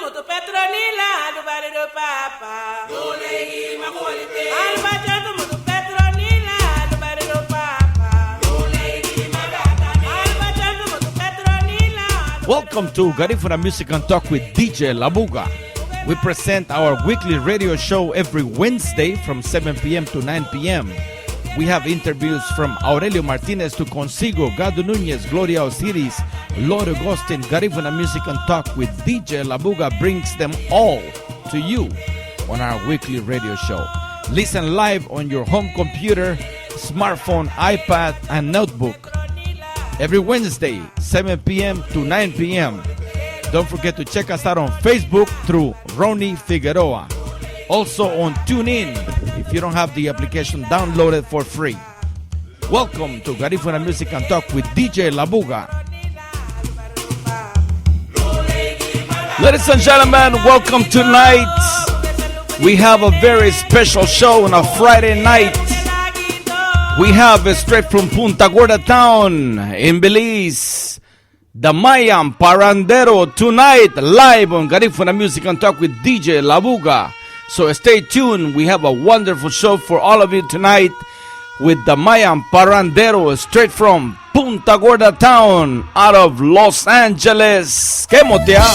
mutu Petronila du bari do papa. Dolegi magolite. Alba chantu mutu Petronila du bari do papa. Dolegi magata. Alba chantu mutu Petronila. Welcome to Garifuna Music and Talk with DJ Labuga. We present our weekly radio show every Wednesday from 7 p.m. to 9 p.m. We have interviews from Aurelio Martinez to Consigo, Gado Nunez, Gloria Osiris, Lord Agustin. Garifuna Music and Talk with DJ Labuga brings them all to you on our weekly radio show. Listen live on your home computer, smartphone, iPad, and notebook every Wednesday, 7 p.m. to 9 p.m. Don't forget to check us out on Facebook through Ronnie Figueroa. Also on TuneIn if you don't have the application downloaded for free. Welcome to Garifuna Music and Talk with DJ Labuga. Ladies and gentlemen, welcome tonight. We have a very special show on a Friday night. We have straight from Punta Gorda town in Belize, the Mayan Parrandero tonight live on Garifuna Music and Talk with DJ Labuga. So stay tuned. We have a wonderful show for all of you tonight with the Mayan Parrandero straight from Punta Gorda town out of Los Angeles. ¿Qué motea?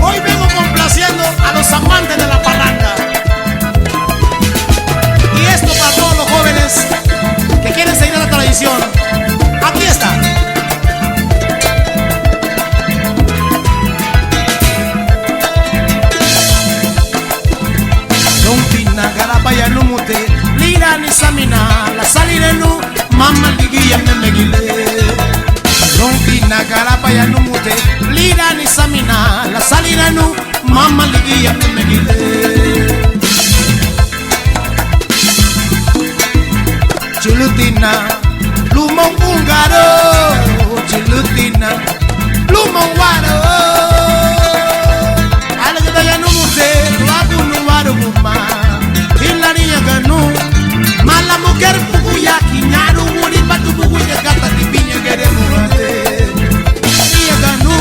Hoy vengo complaciendo a los amantes de la parranda. Y esto para todos los jóvenes que quieren seguir la tradición. Aquí está. Garapaya no mute, lira ni samina, la salire no, mamma liguilla me megile. Rompina garapaya no mute, lira ni samina, la salire no, mamma liguilla me megile. Chulutina, lumon húngaro, chulutina, lumon guaro. Algo ya no mute, lo hago no guaro guma. La niña ganó, mala mujer puguya, quiñaro, muripa tu puguya, gata ti piña queremos hacer. Niña ganó,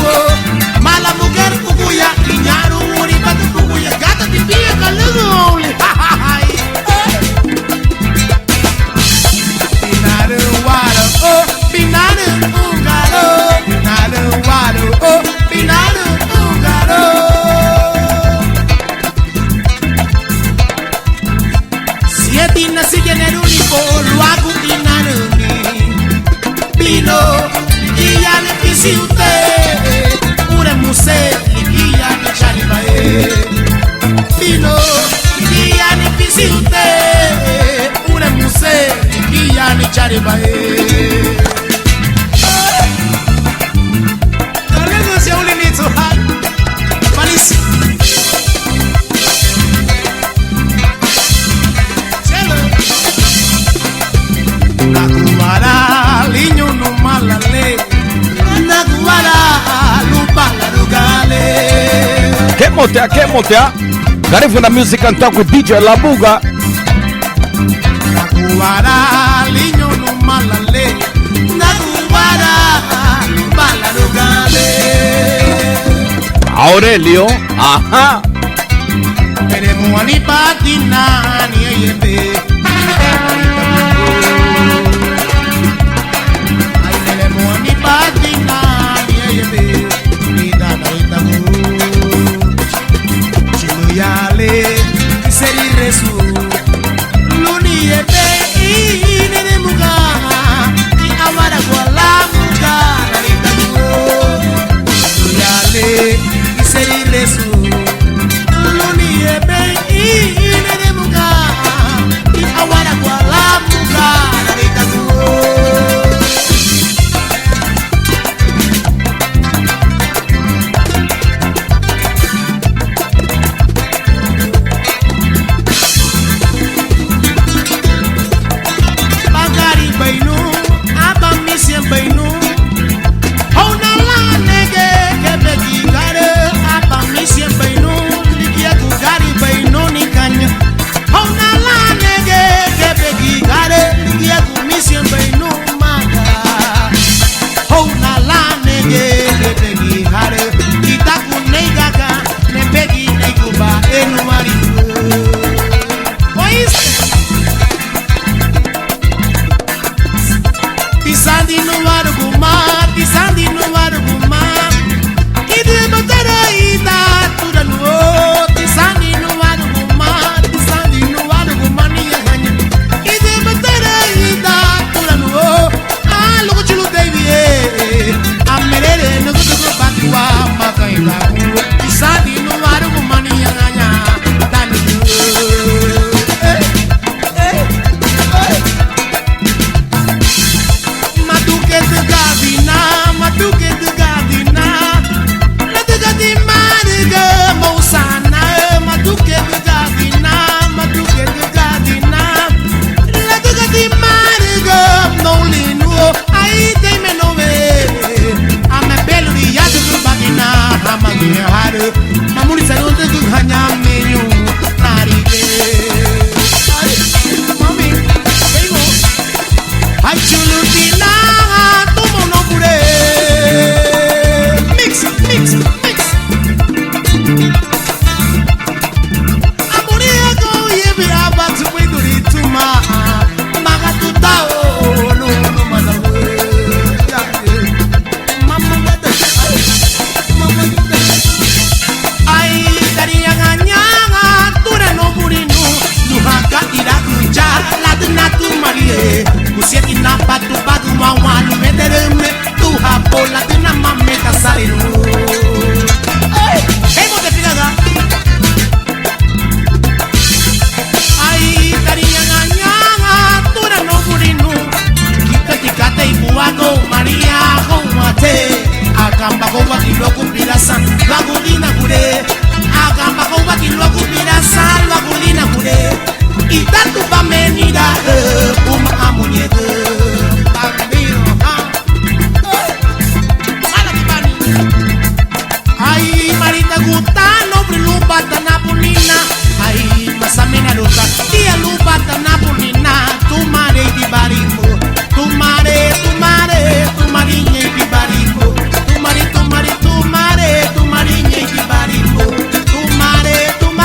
mala mujer puguya, quiñaro, muripa tu puguya, gata ti piña calado. Pinare guaro, oh, pinare húngaro, pinare guaro, oh, pinare húngaro. Tina si tiene el único, lo hago dinarme. Vino, y ya le quise usted. Pura museo, y ya le charibae. Vino, y ya le quise usted. Pura museo, y ya le charibae. Cargando hacia un inicio, malísimo. Naguara, liño no malale. Naguara, lupa la rugale. ¿Qué motea? ¿Qué motea? Garifuna Music and Talk with DJ Labuga. Naguara, liño no malale. Naguara, lupa la rugale. Aurelio, ajá. Queremos ni patina ni ayete. Yale, seri resu, luni ebe nene muga, ni amara kuala muga, narita mugo. Yale, seri resu, luni ebe nene muga, ni amara kuala birasa lwagulina gure agamba kobaki lwagubirasa lwagulina gure itatu bamenira kuma amunyege bambiro ay marita gutano brilubata napolina ay masamina luta dia lubata napolina tu mare di barimo tu mare mariñe di barimo tu mare mariñe di barimo tu mariñe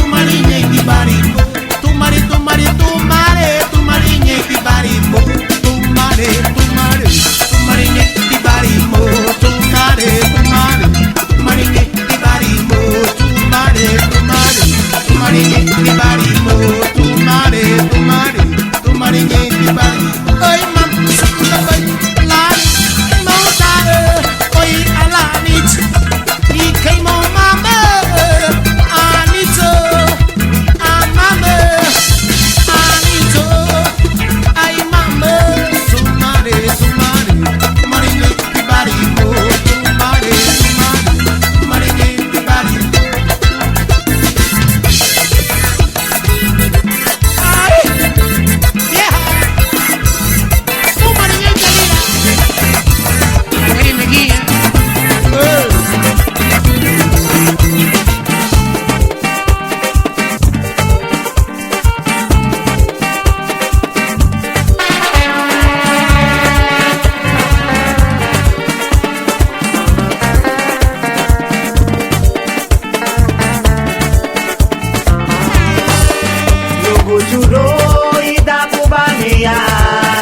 di barimo tu mariñe di barimo tu mariñe di barimo tu mariñe di barimo tu mariñe di barimo tu mariñe di barimo ay mam sabay lan motare oy alanit ikay mo mama anito amame anito ay mama tu mariñe di barimo tu mariñe di barimo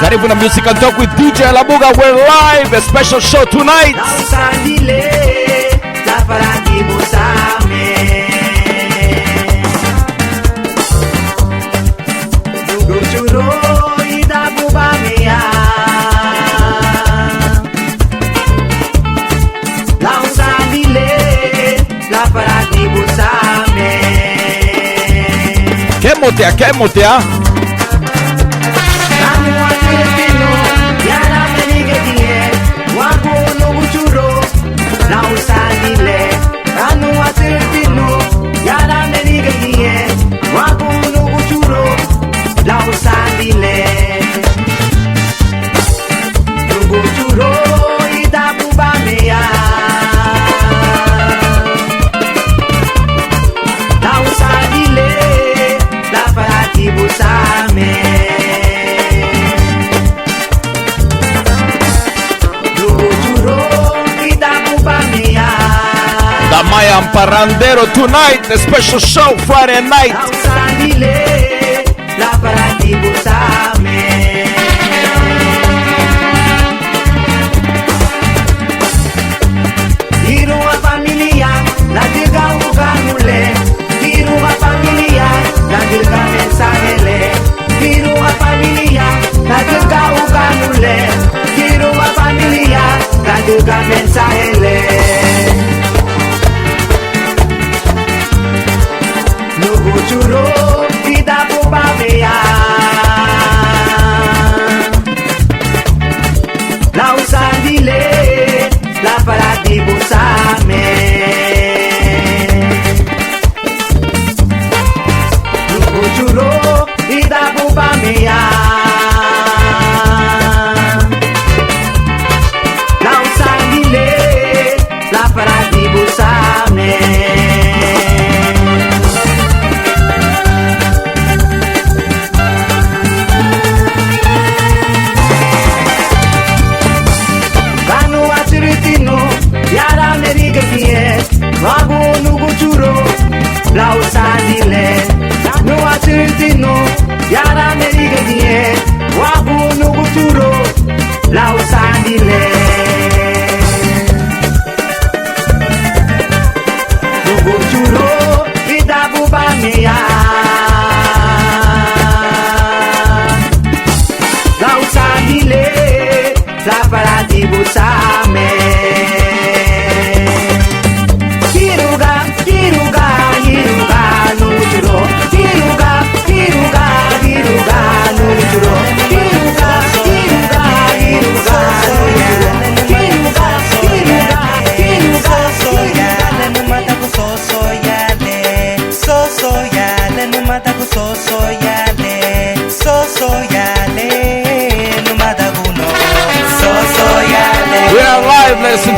Garifuna Music and Talk with DJ Labuga. We're live, a special show tonight. ¿Qué motea? Mayan Parrandero tonight, a special show Friday night. Churo, vida buba mea. La usandile, la parati busame. Churo, vida buba mea. La usandile, la parati busame. Wagu nugu churo, la usandile. No atirtino, yara meriga die. Wagu nugu churo, la usandile. Nugu churo, vida buba mea. La usandile, la parati busame. So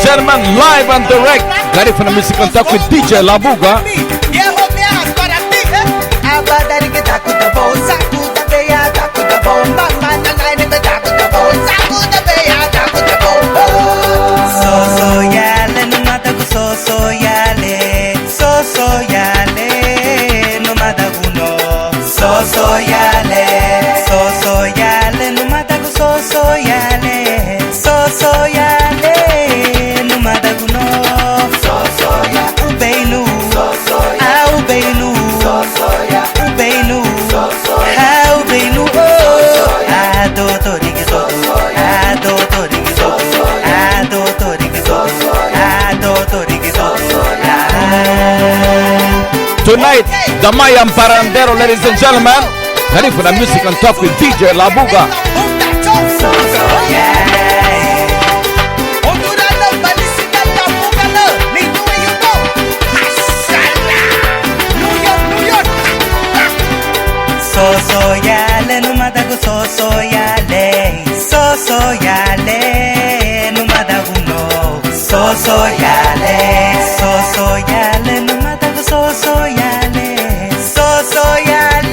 gentlemen, live and direct. Garifuna Music and Talk with DJ Labuga. Tonight, the Mayan Parandero, ladies and gentlemen. Ready for the Music and Talk with DJ Labuga. Yale, no matter who so yale, so yale, no matter who no, so yale, no matter who so yale,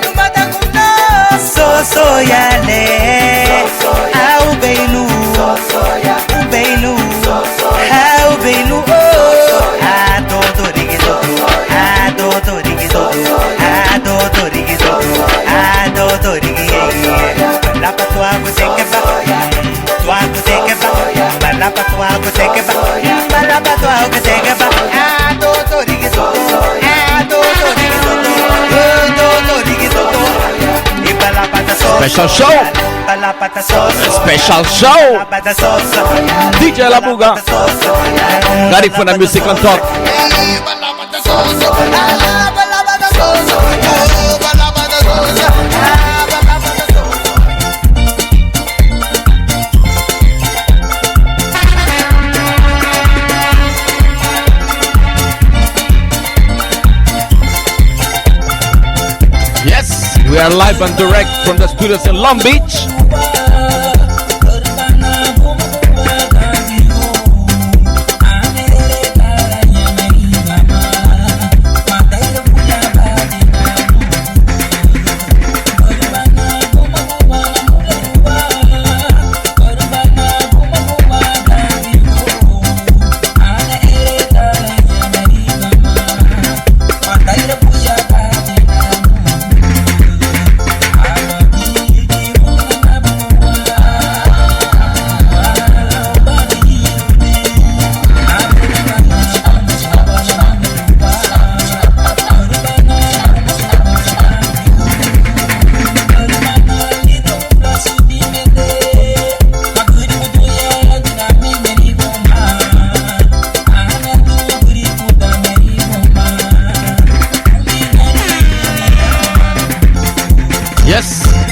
no matter who no, so yale, au beinu, au beinu, a todo rigido, a todo rigido, a todo rigido, a todo rigido, la patua se que va, tua se que va, la patua se que va, la patua se que va, a todo rigido, a todo rigido, todo rigido, y para la pata Special show. Special show. DJ Labuga. Garifuna Music and Talk. Yes, we are live and direct from the studios in Long Beach.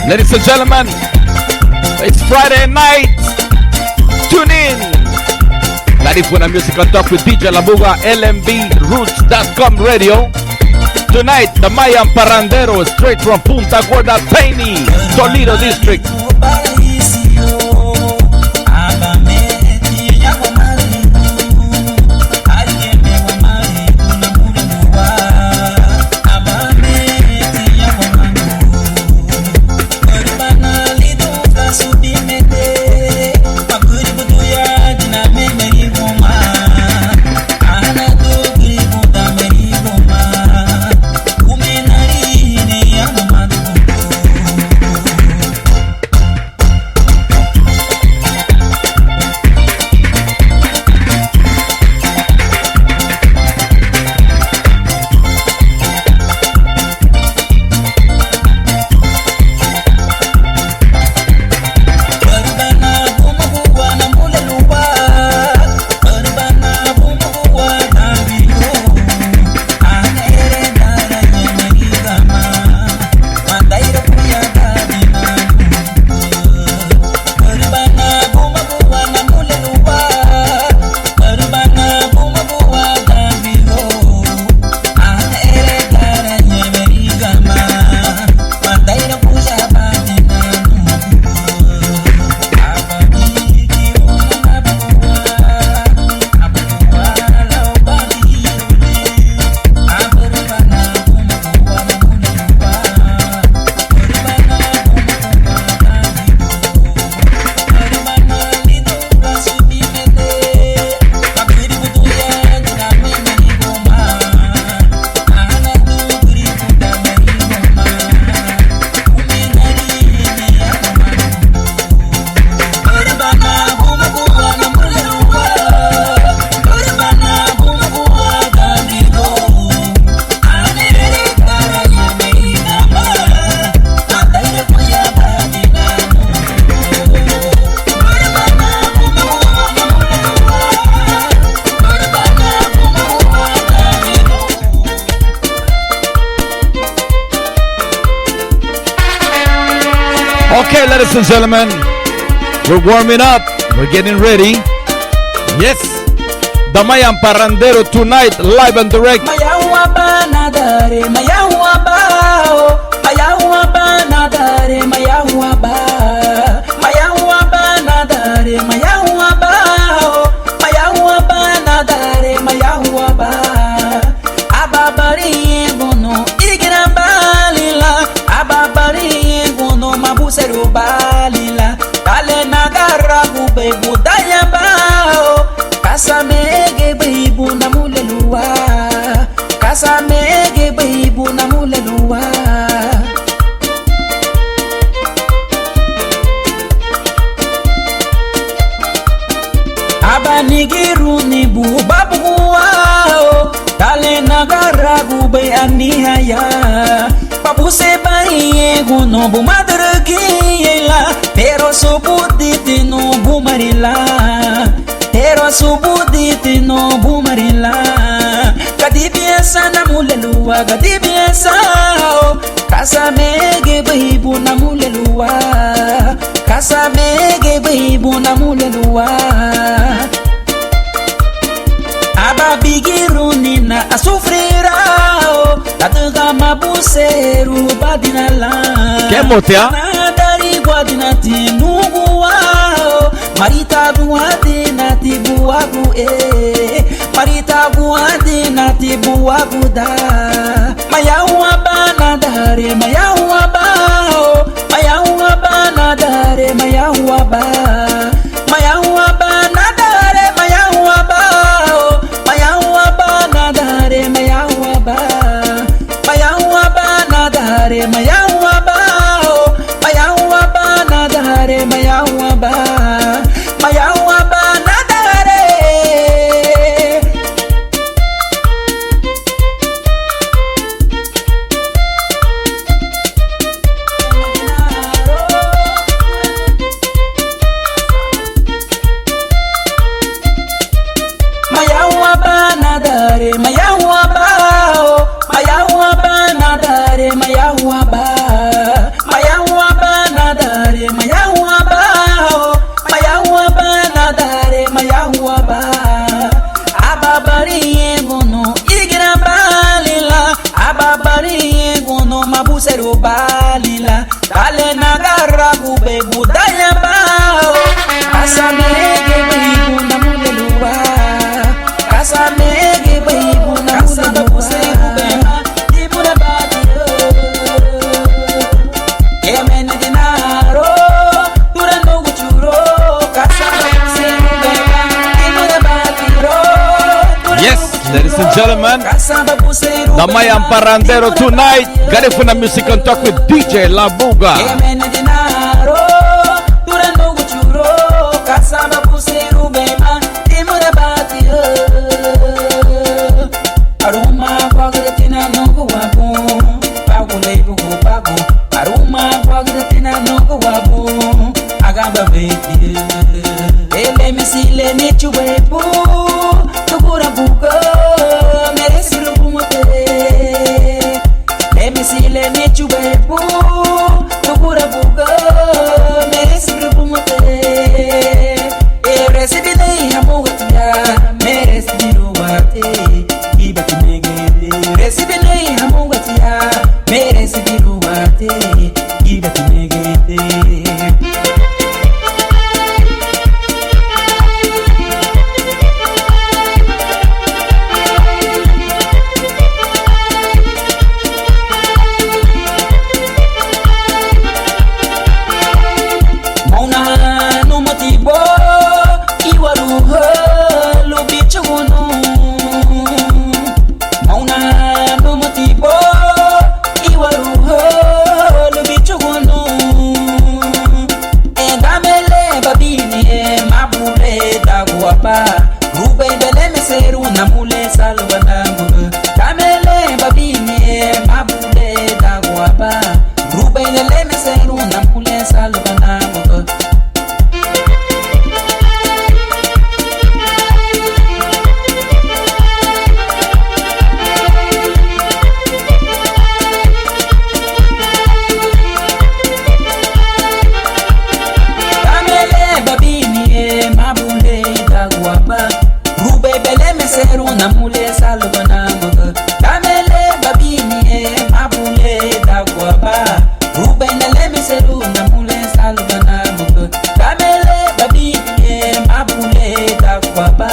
Ladies and gentlemen, it's Friday night. Tune in. Garifuna Music and Talk with DJ Labuga, lmbRoots.com radio. Tonight, the Mayan Parandero straight from Punta Gorda, Paine, Toledo District. Okay, ladies and gentlemen, we're warming up. We're getting ready. Yes, Damayan Parrandero tonight, live and direct. Mayawa ba nadare, mayawa ba, oh. Mayawa ba nadare, mayawa ba. Mayawa ba nadare, mayawa ba, oh. Mayawa ba nadare, mayawa ba. Ababari gono igira balila, ababari gono mabuseru balila. Dale nagara gube budaya ba, oh. Kasamege beibu na mulelua, kasamege beibu na mulelua. Abanigiru ni bu babuwa, dale nagara gube anihaya. Papu se baiye guno bu madragiyela, pero subuditi no bu marila. Pero subuditi no bu marila. Gadi biasa na mulelua, gadi biasa, oh. Kasamege beibu na mulelua, kasamege beibu na mulelua. Ababigiru nina asufrira, oh. Tatuga mabuseru badinala. ¿Qué motea? Nadari guadinati nuguwa, oh. Marita guadinati buagu Marita guadinati buagu da. Mayawa banadare, mayawa ba, oh. Mayawa banadare, mayawa ba. Mayawa banadare, mayawa ba, oh. Mayawa banadare, mayawa ba. Mayawa banadare, mayawa ba, oh. Mayawa banadare, mayawa ba. Mayawa banadare. Mayawa banadare, mayawa ba, oh. Mayawa banadare, mayawa ba. Mayawa banadare, mayawa ba, oh. Mayawa banadare, mayawa ba. Ababari gono igira balila, ababari gono mabuseru balila. Dale nagara gube budaya ba, oh. Kasamege beibu na mulelua, kasamege beibu na mulelua. Ibu na bati, Yemen dinaro, durando guchuro, kasamege beibu, ibu na bati, Yes, ladies and gentlemen, Damayan Parrandero tonight. Garifuna Music and Talk with DJ La Buga. Yemen dinaro, durando guchuro, kasaba puseru bema, ibu na bati. Aruma kwagretina nongo wabu, pagu leibu pagu. Aruma kwagretina nongo wabu, agamba beti. Ele misile ni chuwebu, tukura bugo, meresiru bumote. Ele misile ni chuwebu, tukura bugo, meresiru bumote. Resibile hamugatia, meresiru wate. Ibaki megede, resibile hamugatia, meresiru wate. Ibaki megede. Mauna no motivo, iwaruha lubicho no. Mauna no motivo, iwaruha namule salvana muga kamele babini e mabule dagwaba Ruben leme seru namule salvana muga kamele babini e mabule dagwaba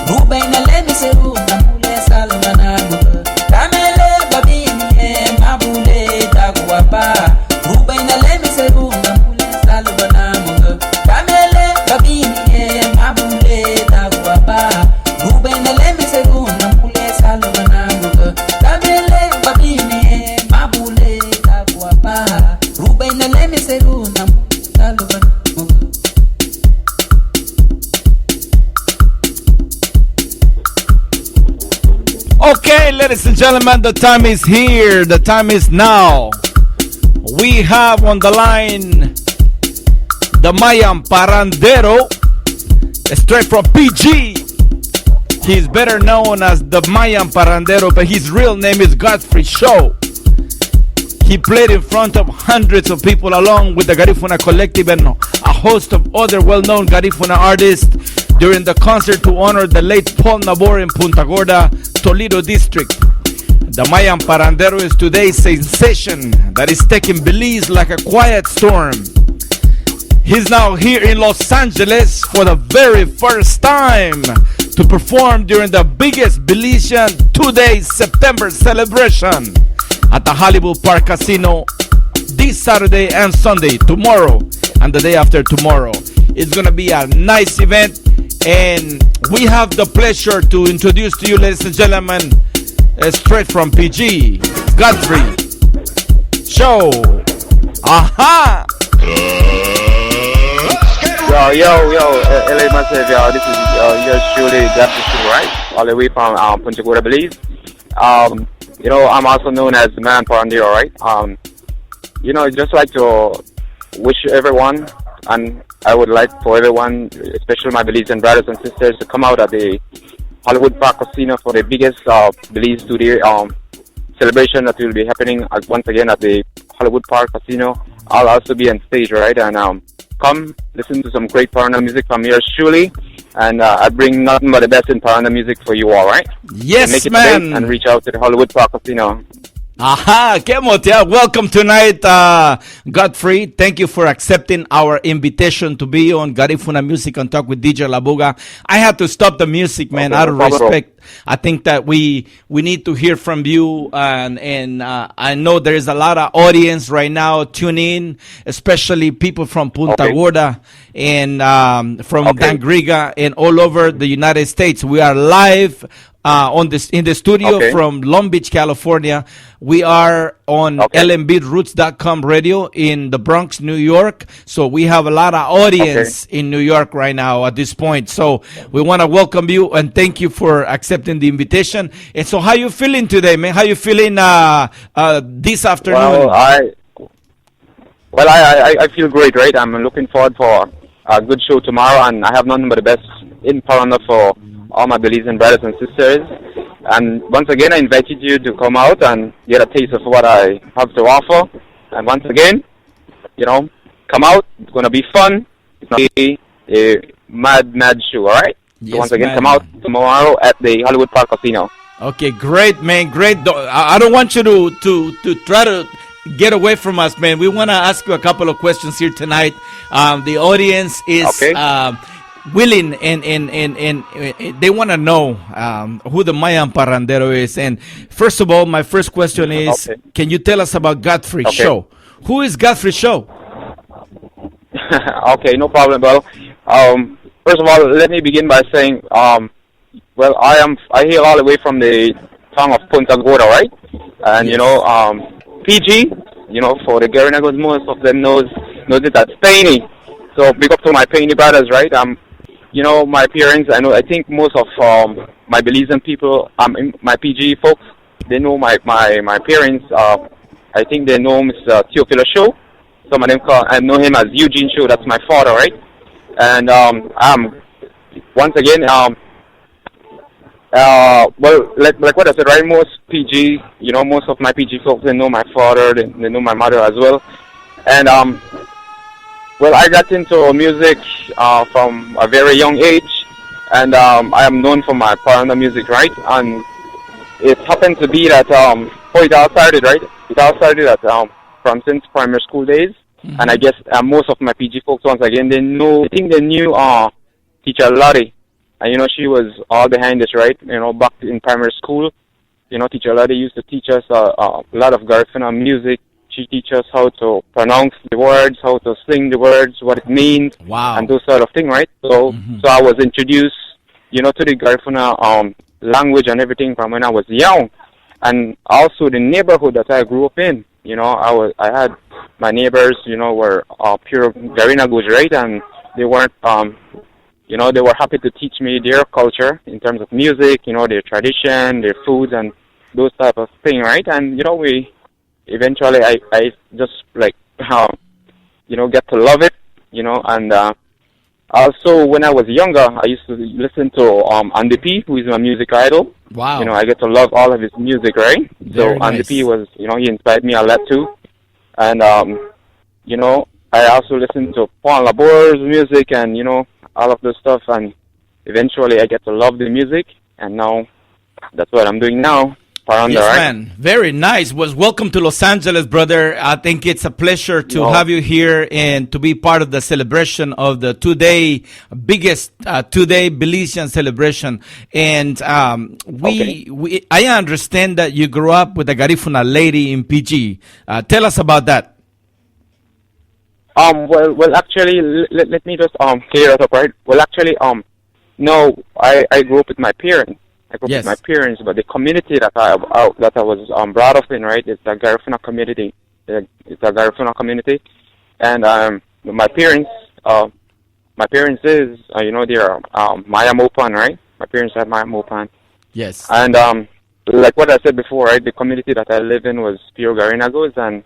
Ruben leme seru namule salvana muga kamele babini e mabule dagwaba Ruben leme seru namule salvana muga kamele babini e mabule dagwaba Ruben leme seru namule salvana muga kamele babini e mabule dagwaba Ruben leme seru namule salvana muga Okay, ladies and gentlemen, the time is here. The time is now. We have on the line the Mayan Parandero, straight from PG. He's better known as the Mayan Parandero, but his real name is Godfrey Show. He played in front of hundreds of people along with the Garifuna Collective and a host of other well-known Garifuna artists during the concert to honor the late Paul Nabor in Punta Gorda, Toledo district. The Mayan Parandero is today's sensation that is taking Belize like a quiet storm. He's now here in Los Angeles for the very first time to perform during the biggest Belizean 2-day September celebration at the Hollywood Park Casino this Saturday and Sunday, tomorrow and the day after tomorrow. It's going to be a nice event, and we have the pleasure to introduce to you, ladies and gentlemen, straight from PG, Godfrey Show. Aha! Yo, LA Massive, yo, this is yours truly, Godfrey Show, right? All the way from Punta Gorda, Belize. You know, I'm also known as the Man Parandero, right? You know, I'd just like to wish everyone, and I would like for everyone, especially my Belizean brothers and sisters, to come out at the Hollywood Park Casino for the biggest Belize 2-day celebration that will be happening once again at the Hollywood Park Casino. I'll also be on stage, right? And come listen to some great Paranda music from yours truly. And I bring nothing but the best in Paranda music for you all, right? Yes, so make it man. safe and reach out to the Hollywood Park Casino. Aha, Kemotia, welcome tonight, Godfrey. Thank you for accepting our invitation to be on Garifuna Music and Talk with DJ Labuga. I had to stop the music, man, Okay, out of no problem. respect. I think that we need to hear from you, and I know there is a lot of audience right now tuning in, especially people from Punta Okay. Gorda and from Okay. Dangriga and all over the United States. We are live in the studio Okay. from Long Beach, California. We are on Okay. lmbroots.com radio in the Bronx, New York. So we have a lot of audience in New York right now at this point. So we want to welcome you and thank you for accepting the invitation. And so how you feeling today, man? How you feeling this afternoon? Well, I feel great, right? I'm looking forward for a good show tomorrow, and I have nothing but the best in Paranda for all my Belizean brothers and sisters. And once again, I invited you to come out and get a taste of what I have to offer. And once again, you know, come out. It's going to be fun. It's going to be a mad show, all right? Yes, So once again, man. come out tomorrow at the Hollywood Park Casino. Okay, great, man, great. I don't want you to try to get away from us, man. We want to ask you a couple of questions here tonight. The audience is Okay. willing and they want to know who the Mayan Parandero is. And first of all, my first question is, Okay. can you tell us about Godfrey Okay. Show? Who is Godfrey Show? Okay, no problem. Well, first of all, let me begin by saying, well, I hail all the way from the town of Punta Gorda, right? And you know, PG, you know, for the Garinagos, most of them knows it as Painy. So big up to my Painy brothers, right? You know, my parents, I think most of my Belizean people, my PG folks, they know my parents. I think they know Mr. Teofilo Show. Some of them I know him as Eugene Show. That's my father, right? And once again, well, like what I said, right? Most PG, you know, most of my PG folks, they know my father, they know my mother as well. And well, I got into music from a very young age. and I am known for my paranda music, right? And it happened to be that it all started, right? It all started at from since primary school days, and I guess most of my PG folks, once again, I think they knew teacher Lottie, and she was all behind this, right? Back in primary school, teacher Lottie used to teach us a lot of Garifuna music. She teach us how to pronounce the words, how to sing the words, what it means, Wow. and those sort of thing, right? So I was introduced, to the Garifuna language and everything from when I was young, and also the neighborhood that I grew up in. I had my neighbors, were pure Garinagos, right? And they weren't, they were happy to teach me their culture in terms of music, their tradition, their foods, and those type of thing, right? And we eventually I just get to love it, and also when I was younger, I used to listen to Andy P, who is my music idol. Wow. I get to love all of his music, right? Very so Andy nice. P was, he inspired me a lot too, and I also listened to Paul Labour's music and all of this stuff, and eventually I get to love the music, and now that's what I'm doing now. Paranda, Yes, right? man. Very nice. Welcome to Los Angeles, brother. I think it's a pleasure to have you here and to be part of the celebration of the biggest two-day Belizean celebration. And I understand that you grew up with a Garifuna lady in PG. Tell us about that. Well, actually, let me just clear it up, right? Well, actually, no, I grew up with my parents. I grew up with my parents, but the community that I was brought up in, right, is the Garifuna community. It's a Garifuna community, and my parents is they're Maya Mopan, right? My parents have Maya Mopan. Yes. And like what I said before, right, the community that I live in was pure Garinagos, and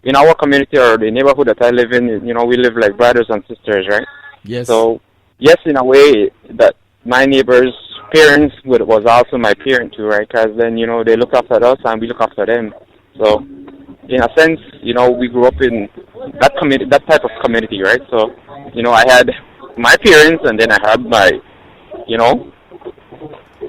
in our community or the neighborhood that I live in, we live like brothers and sisters, right? Yes. So, yes, in a way, that my neighbor's parents was also my parent too, right? Because then, they look after us and we look after them. So, in a sense, we grew up in that type of community, right? So, I had my parents and then I had my,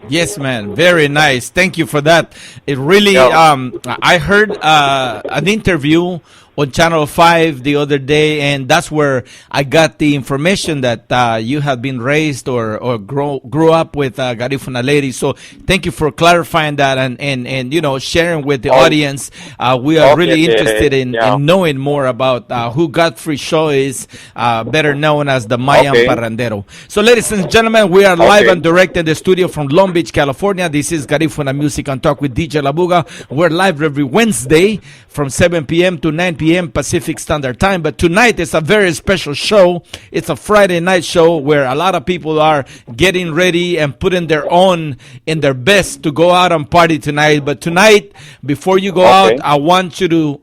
Yes, man. Very nice. Thank you for that. It really, I heard an interview on Channel 5 the other day, and that's where I got the information that you have been raised or grew up with Garifuna lady. So thank you for clarifying that and sharing with the audience. We are really interested in knowing more about who Godfrey Shaw is, better known as the Mayan Parrandero. So ladies and gentlemen, we are live and direct in the studio from Long Beach, California. This is Garifuna Music and Talk with DJ Labuga. We're live every Wednesday from 7 p.m. to 9 p.m. Pacific Standard Time. But tonight is a very special show. It's a Friday night show where a lot of people are getting ready and putting their best to go out and party tonight. But tonight, before you go out, I want you to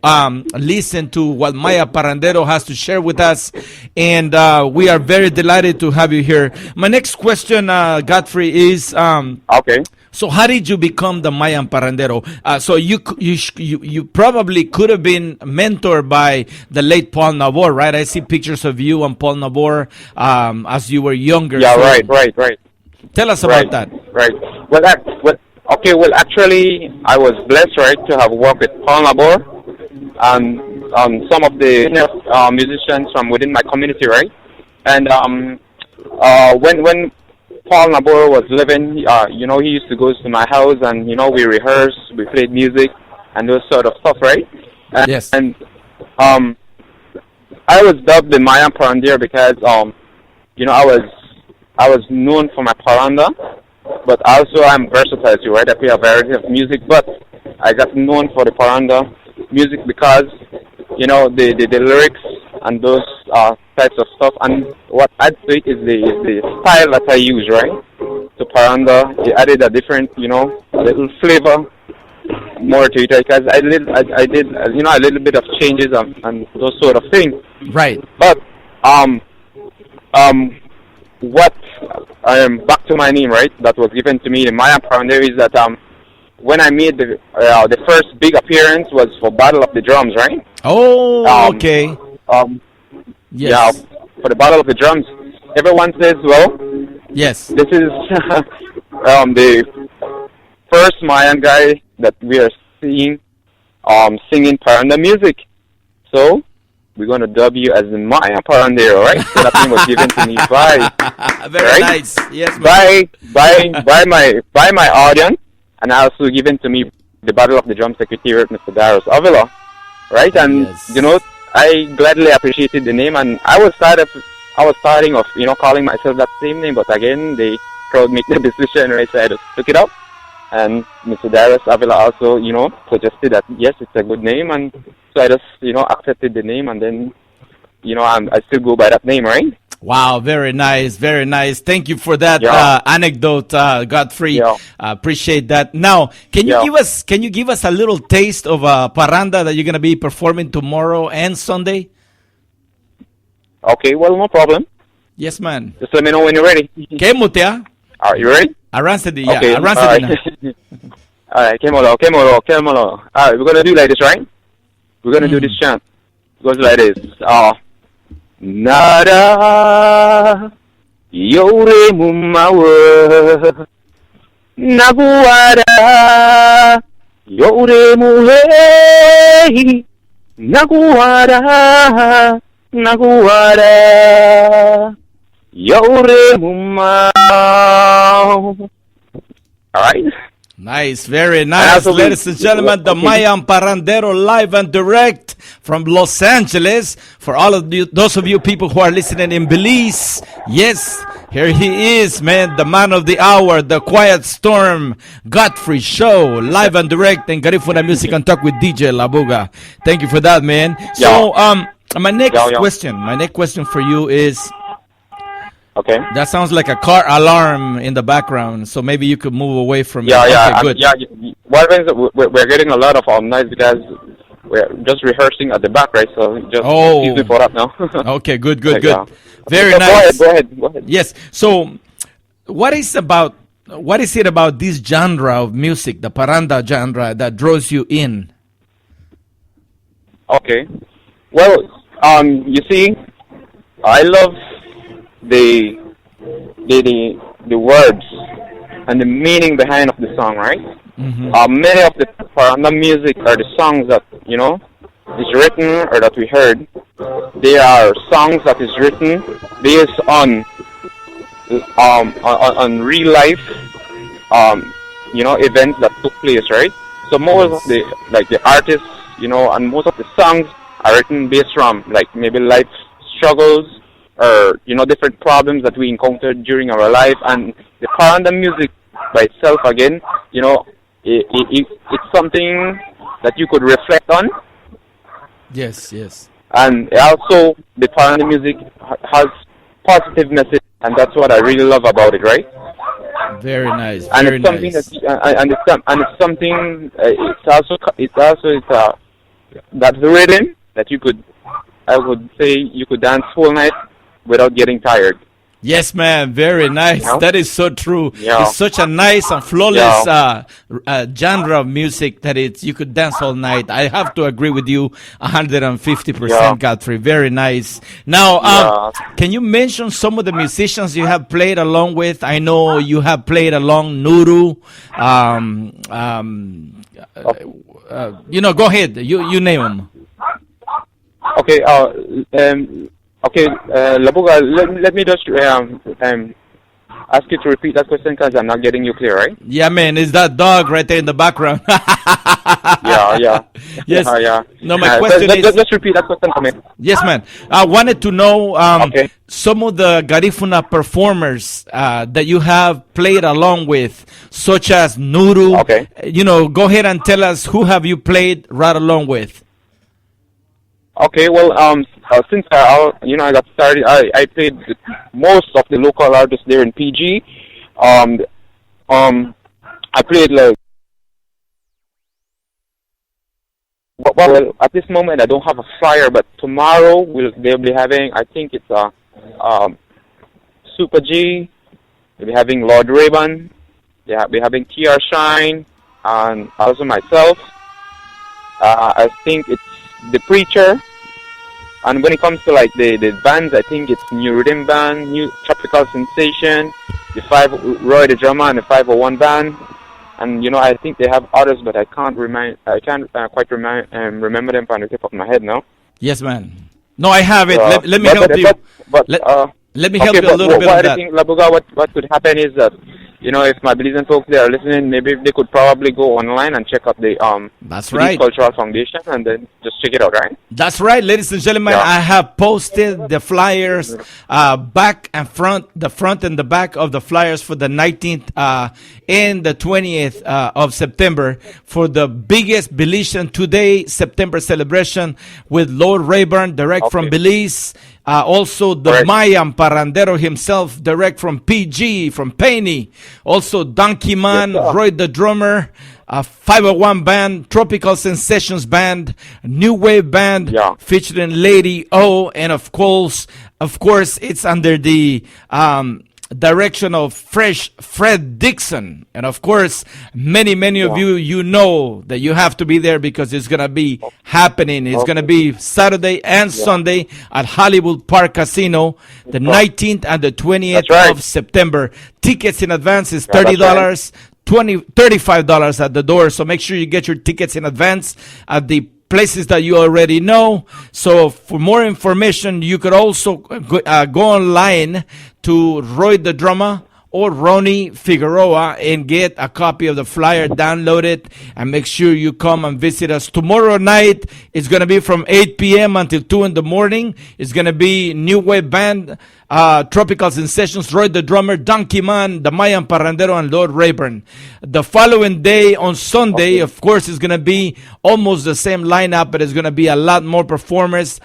listen to what Maya Parrandero has to share with us. And we are very delighted to have you here. My next question, Godfrey, is so how did you become the Mayan Parrandero? So you probably could have been mentored by the late Paul Nabor, right? I see pictures of you and Paul Nabor as you were younger. Yeah, so right. Tell us about that. Right. Well, actually, I was blessed, right, to have worked with Paul Nabor and some of the musicians from within my community, right? And when Paul Nabor was living, he used to go to my house and, we rehearsed, we played music and those sort of stuff, right? And, yes. And I was dubbed the Mayan Parrandero because, I was known for my paranda, but also I'm versatile too, right? I play a variety of music, but I got known for the paranda music because, the lyrics and those types of stuff. And what adds to it is the style that I use, right? To paranda, it added a different, a little flavor more to it, because I did a little bit of changes and those sort of things. Right. But what back to my name, right? That was given to me, the Mayan Parrandero, is that when I made the first big appearance was for Battle of the Drums, right? Oh, okay. Yes. Yeah, for the Battle of the Drums. everyone says, well, Yes. this is the first Mayan guy that we are seeing singing Paranda music. So we're gonna dub you as the Maya Parandero, right? So that name was given to me by Very right? nice. Yes, man. by my audience, and also given to me the Battle of the Drum Secretariat, Mr. Darius Avila, right? And Yes. you know, I gladly appreciated the name, and I was starting of calling myself that same name, but again they crowd make the decision, right? So I just took it up, and Mr. Darius Avila also suggested that yes, it's a good name, and so I just accepted the name, and then I still go by that name, right? Wow, very nice, very nice. Thank you for that Yeah. anecdote, Godfrey. Yeah. Appreciate that. Now, can you give us a little taste of paranda that you're gonna be performing tomorrow and Sunday? Okay, well, no problem. Yes, man. Just let me know when you're ready. Okay, mutia. Are you ready? Arranca di, yeah. Okay, Arranca all di na. right. All right, Kemolo. All right, we're gonna do like this, right? We're gonna do this chant. It goes like this. Nada yore mumawa naguara yore muhei naguara yore mumau. All right. Nice, very nice. also we- Ladies and gentlemen, the okay. Mayan Parandero live and direct from Los Angeles. For all of you, those of you people who are listening in Belize, yes, here he is, man, the man of the hour, the Quiet Storm, Godfrey Show, live and direct in Garifuna Music and Talk with DJ Labuga. Thank you for that, man. So, my next question for you is, Okay. that sounds like a car alarm in the background, so maybe you could move away from it. Yeah. Okay, good. What happens? We're getting a lot of noise because we're just rehearsing at the back, right? So just excuse me for that now. Okay, good. Yeah. Very So nice. Go ahead. Yes. So, what is it about this genre of music, the paranda genre, that draws you in? Okay. Well, you see, I love the words and the meaning behind of the song, right? Mm-hmm. Many of the paranda music are the songs that is written or that we heard. They are songs that is written based on real life events that took place, right? So most of the artists, and most of the songs are written based from maybe life struggles or different problems that we encountered during our life. And the paranda music by itself, again, it's something that you could reflect on. Yes. And also the paranda music has positive message, and that's what I really love about it, right? Very nice. And Very it's something nice. that's the rhythm that I would say you could dance full night without getting tired. Yes, man. Very nice. Yeah. That is so true. Yeah. It's such a nice and flawless genre of music that you could dance all night. I have to agree with you 150%, Yeah. Godfrey. Very nice. Now, can you mention some of the musicians you have played along with? I know you have played along Nuru. Go ahead. You name them. Okay. Okay, Labuga, let me just ask you to repeat that question because I'm not getting you clear, right? Yeah, man. It's that dog right there in the background. Yeah. Yes. Yeah. No, my question is... Just repeat that question for me. Yes, man. I wanted to know Okay. some of the Garifuna performers that you have played along with, such as Nuru. Okay. Go ahead and tell us who have you played right along with. Okay, well, since I got started, I played with most of the local artists there in PG. I played well, at this moment I don't have a flyer, but tomorrow they'll be having, I think it's Super G. They'll be having Lord Rayban. They'll be having TR Shine, and also myself. I think it's The Preacher. And when it comes to like the bands, I think it's New Rhythm Band, New Tropical Sensation, the Roy the Drummer, and the 501 Band. And I think they have others, but I can't quite remember them from the tip of my head now. Yes, man. No, I have it. Let me but- help but- you. but- Let me okay, help you a little bit what with I that. think, Labuga, what could happen is that, if my Belizean folks they are listening, maybe they could probably go online and check out the That's Belize right. Cultural Foundation and then just check it out, right? That's right, ladies and gentlemen. Yeah. I have posted the flyers, back and front, the front and the back of the flyers for the 19th and the 20th of September for the biggest Belizean Today September celebration with Lord Rayburn, direct from Belize. Also, the Correct. Mayan Parandero himself, direct from PG, from Penny. Also, Donkey Man, Yes, sir. Roy the Drummer, 501 Band, Tropical Sensations Band, New Wave Band, Yeah. featuring Lady O, and of course, it's under the direction of Fresh Fred Dixon. And of course, many of you know that you have to be there because it's going to be happening. It's going to be Saturday and Sunday at Hollywood Park Casino, the 19th and the 20th That's right. of September. Tickets in advance is Yeah, that's $30, $35 at the door. So make sure you get your tickets in advance at the places that you already know. So for more information, you could also go online to Roy the Drummer or Ronnie Figueroa and get a copy of the flyer, download it, and make sure you come and visit us. Tomorrow night, it's going to be from 8 p.m. until 2 in the morning. It's going to be New Wave Band, Tropical Sensations, Roy the Drummer, Donkey Man, the Mayan Parandero, and Lord Rayburn. The following day, on Sunday, of course, is going to be almost the same lineup, but it's going to be a lot more performers,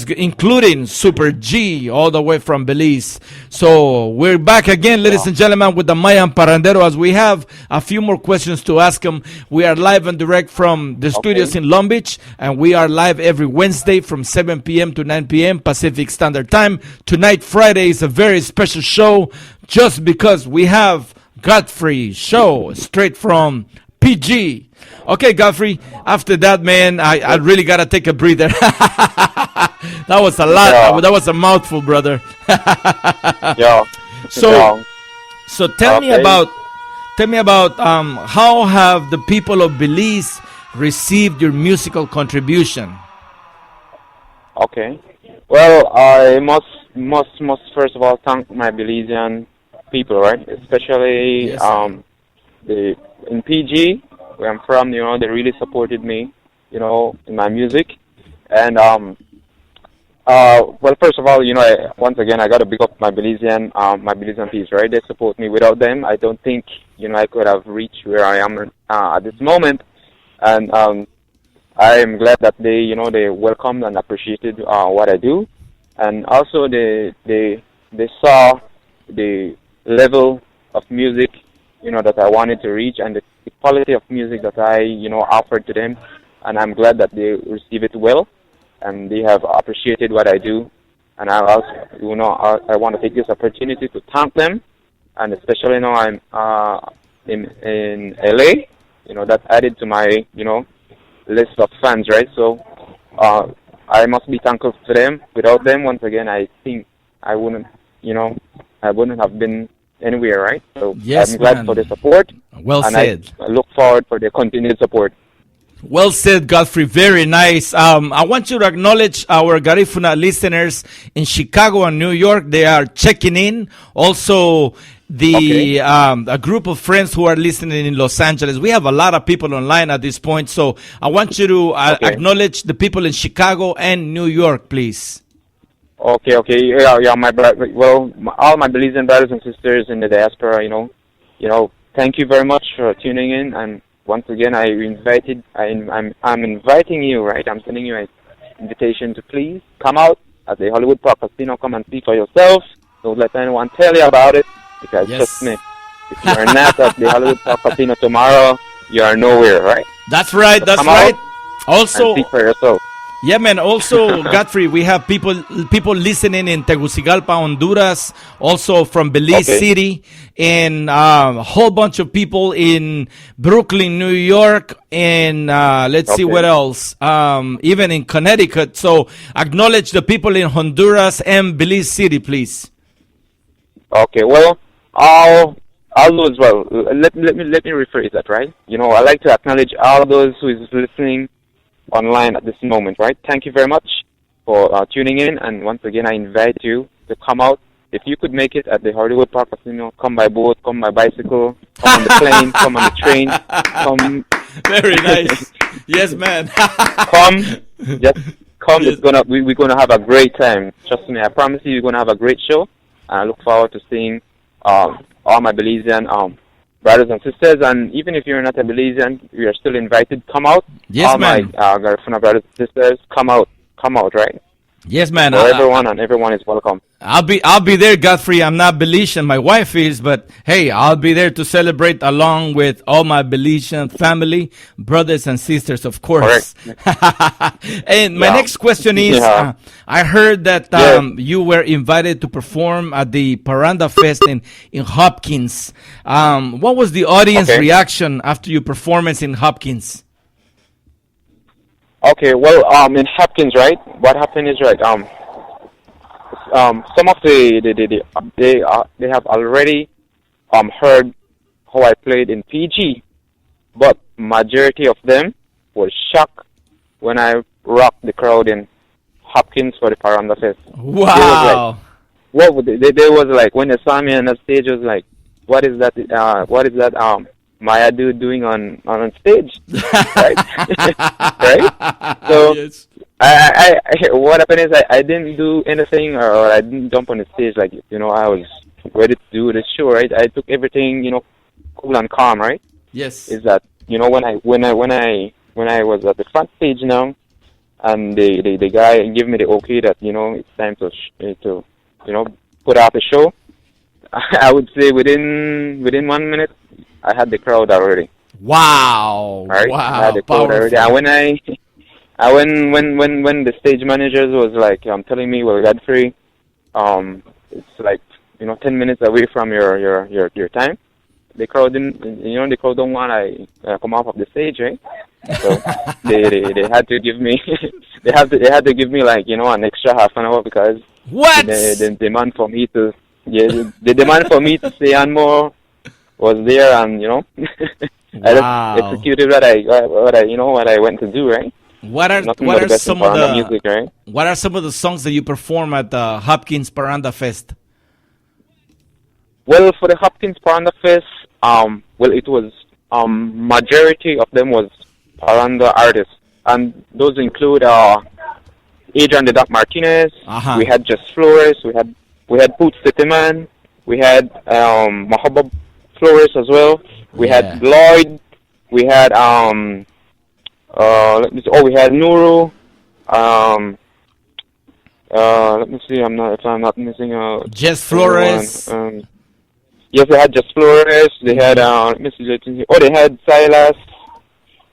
including Super G, all the way from Belize. So we're back again, ladies and gentlemen, with the Mayan Parandero, as we have a few more questions to ask him. We are live and direct from the studios in Long Beach, and we are live every Wednesday from 7 p.m. to 9 p.m. Pacific Standard Time. Tonight, Friday, is a very special show just because we have Godfrey show straight from PG. Okay, Godfrey, after that, man, I really got to take a breather. That was a lot. Yeah. That was a mouthful, brother. Yeah. So tell me about how have the people of Belize received your musical contribution? Okay. Well, I must first of all thank my Belizean people, right? Especially Yes, in PG, where I'm from. They really supported me, in my music. And well, first of all, once again, I got to big up my Belizean peeps, right? They support me. Without them, I don't think I could have reached where I am at this moment. And I am glad that they welcomed and appreciated what I do, and also they saw the level of music that I wanted to reach, and the quality of music that I offered to them, and I'm glad that they receive it well, and they have appreciated what I do. And I also I want to take this opportunity to thank them, and especially now I'm in LA, that added to my list of fans, right? So I must be thankful to them. Without them, once again, I think I wouldn't have been anywhere, right? So Yes, I'm glad man. for the support. Well and said. I look forward for their continued support. Well said, Godfrey. Very nice. I want you to acknowledge our Garifuna listeners in Chicago and New York. They are checking in. Also, a group of friends who are listening in Los Angeles. We have a lot of people online at this point. So I want you to acknowledge the people in Chicago and New York, please. Okay. Yeah. All my Belizean brothers and sisters in the diaspora, thank you very much for tuning in. And once again, I'm inviting you, right? I'm sending you an invitation to please come out at the Hollywood Park Casino. Come and see for yourself. Don't let anyone tell you about it, because trust me, if you're not at the Hollywood Park Casino tomorrow, you are nowhere, right? That's right. So That's come right. out Also, and see for yourself. Yeah, man. Also, Godfrey, we have people listening in Tegucigalpa, Honduras, also from Belize Okay. City, and a whole bunch of people in Brooklyn, New York, and let's see Okay. what else. Even in Connecticut. So acknowledge the people in Honduras and Belize City, please. Okay, well, I'll do as well. Let me rephrase that, right? You know, I like to acknowledge all those who is listening online at this moment, right? Thank you very much for tuning in, and once again, I invite you to come out. If you could make it at the Hollywood Park Casino, come by boat, come by bicycle, come on the plane, come on the train, come, Very nice. Yes, man. come, just come. Yes. We're gonna have a great time. Trust me, I promise you, you're gonna have a great show. And I look forward to seeing all my Belizean brothers and sisters. And even if you're not a Belizean, you are still invited. Come out. Yes, all man. my Garifuna brothers and sisters, come out, right? Yes, man. For everyone is welcome. I'll be there, Godfrey. I'm not Belizean. My wife is, but hey, I'll be there to celebrate along with all my Belizean family, brothers and sisters, of course. And my Yeah. next question is, Yeah. I heard that Yes. you were invited to perform at the Paranda Fest in Hopkins. What was the audience Okay. reaction after your performance in Hopkins? Okay, well, in Hopkins, right? What happened is, right? Some of they have already heard how I played in PG, but majority of them was shocked when I rocked the crowd in Hopkins for the Paranda Fest. Wow. What would they was like when they saw me on the stage? Was like, what is that? What is that? Maya doing on stage, right? Right. So Yes. I what happened is I didn't do anything, or I didn't jump on the stage like, you know, I was ready to do the show, right? I took everything, you know, cool and calm, right? Yes. Is that, you know, when I was at the front stage now, and the guy gave me the okay that, you know, it's time to you know, put out the show. I would say within 1 minute, I had the crowd already. Wow. Right? Wow. I had the crowd already. And when the stage managers was like telling me, well, Godfrey, it's like, you know, 10 minutes away from your time. The crowd don't want to come off of the stage, right? So they had to give me they had to give me, like, you know, an extra half an hour, because What? the demand for me to the demand for me to stay on more was there, and, you know, I Wow. just executed what I went to do, right? What are Nothing but the best in Paranda music, right? what are some of the songs that you perform at the Hopkins Paranda Fest? Well, for the Hopkins Paranda Fest, well, it was majority of them was Paranda artists, and those include Adrian the Doc Martinez. Uh-huh. We had Just Flores. We had Poots Titiman. We had Mahabab Flores as well. We Yeah. had Lloyd. We had let me see. Oh, we had Nuru. Let me see. If I'm not missing out. Jess Flores. Yes, they had Just Flores. They had let me see. Oh, they had Silas.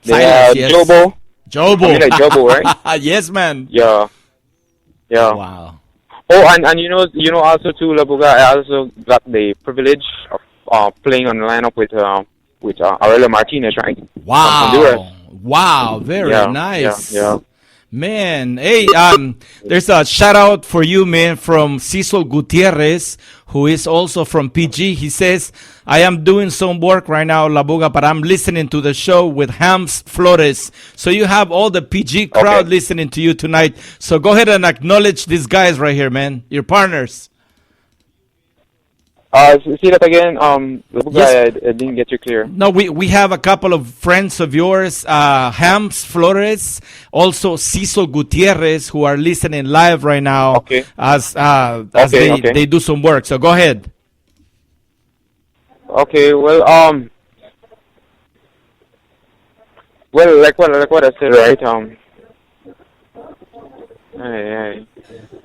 They Silas, had yes. Jobo. Jobo. I mean, like Jobo, right? Yes, man. Yeah. Wow. Oh, and you know also too, Labuga, I also got the privilege of playing on the lineup with Aurelio Martinez, right? From Honduras. Wow. Wow. Very Yeah, nice. yeah. Man, hey, there's a shout out for you, man, from Cecil Gutierrez, who is also from PG. He says, I am doing some work right now, Labuga, but I'm listening to the show with Hams Flores. So you have all the PG crowd Okay. listening to you tonight. So go ahead and acknowledge these guys right here, man, your partners. See that again? Labuga, Yes. I didn't get you clear. No, we have a couple of friends of yours, Hams Flores, also Cecil Gutierrez, who are listening live right now. Okay. As Okay. they do some work. So go ahead. Okay, well, like what I said, right? Hey.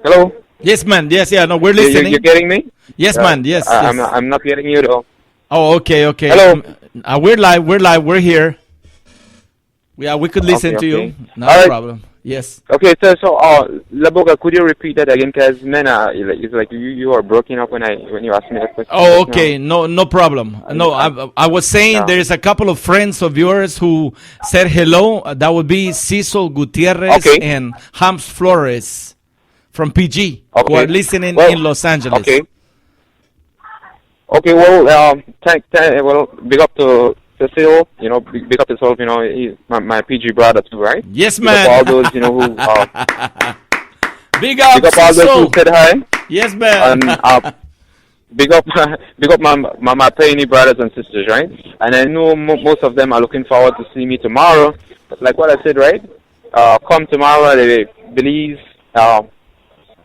Hello? Yes, man. Yes, yeah. No, we're You listening. getting me? Yes, man. Yes. I'm yes. not getting you though. Oh, okay, okay. Hello? We're live. We're here. Yeah, we could listen Okay, to okay. you. No All right. problem. Yes. Okay, so Laboga, could you repeat that again? Because man, it's like you are broken up when you asked me that question. Oh, just okay. No problem. No, I was saying Yeah. there's a couple of friends of yours who said hello. That would be Cecil Gutierrez Okay. and Hams Flores from PG who Okay. are listening Well, in Los Angeles. Okay. Okay. Well, well, big up to Cecil. You know, big up yourself. You know, he's my PG brother too, right? Yes, Big man. up all those, you know, who Big up, big up all those Cecil. who said hi. Yes, man. And big up my Penny brothers and sisters, right? And I know most of them are looking forward to see me tomorrow. But like what I said, right? Come tomorrow, the Belize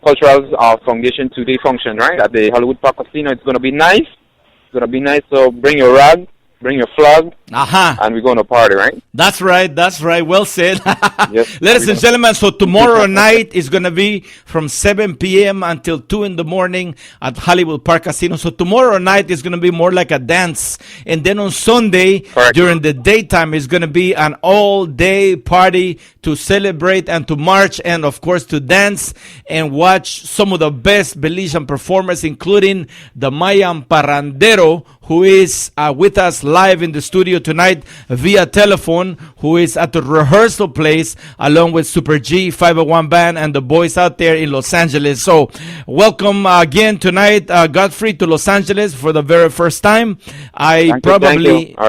Cultural Foundation Today function, right? At the Hollywood Park Casino. It's gonna be nice. It's gonna be nice. So bring your rag, bring your flag, Aha. and we're gonna party, right? That's right. That's right. Well said. Yes. Ladies and gentlemen, so tomorrow night is going to be from 7 p.m. until 2 in the morning at Hollywood Park Casino. So tomorrow night is going to be more like a dance. And then on Sunday, Correct. during the daytime, is going to be an all-day party to celebrate and to march and, of course, to dance and watch some of the best Belizean performers, including the Mayan Parrandero, who is with us live in the studio tonight via telephone, who is at the rehearsal place along with Super G 501 Band and the boys out there in Los Angeles. So welcome again tonight, Godfrey, to Los Angeles for the very first time. Thank you. All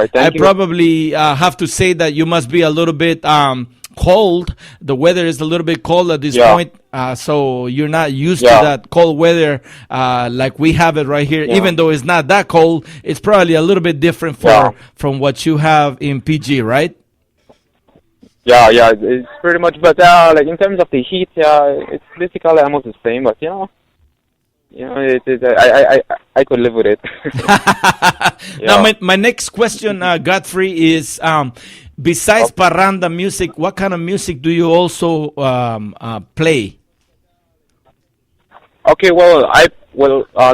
right, thank you. Probably have to say that you must be a little bit cold. The weather is a little bit cold at this Yeah. point, so you're not used Yeah. to that cold weather like we have it right here. Yeah. Even though it's not that cold, it's probably a little bit different from what you have in PG, right? Yeah, it's pretty much. But like in terms of the heat, it's basically almost the same. But I could live with it. Now, my next question, Godfrey, is besides parranda music, what kind of music do you also play? Okay, well,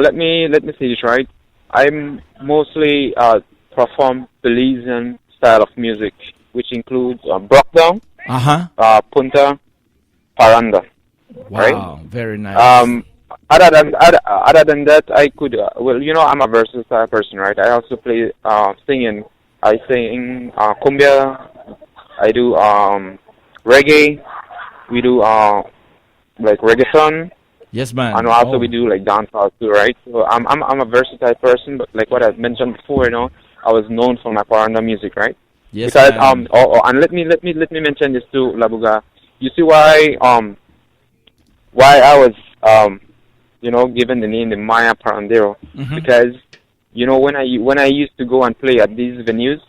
let me say this right. I'm mostly perform Belizean style of music, which includes Brockdown, Punta, Parranda. Wow, right? Very nice. Other than that, I could I'm a versatile person, right? I also play singing. I sing cumbia. I do reggae. We do like reggaeton. Yes, man. And also we do like dancehall too, right? So I'm a versatile person, but like what I mentioned before, I was known for my parranda music, right? Yes, because man. and let me mention this too, Labuga. You see why I was given the name the Maya Parrandero, Mhm. because when I used to go and play at these venues,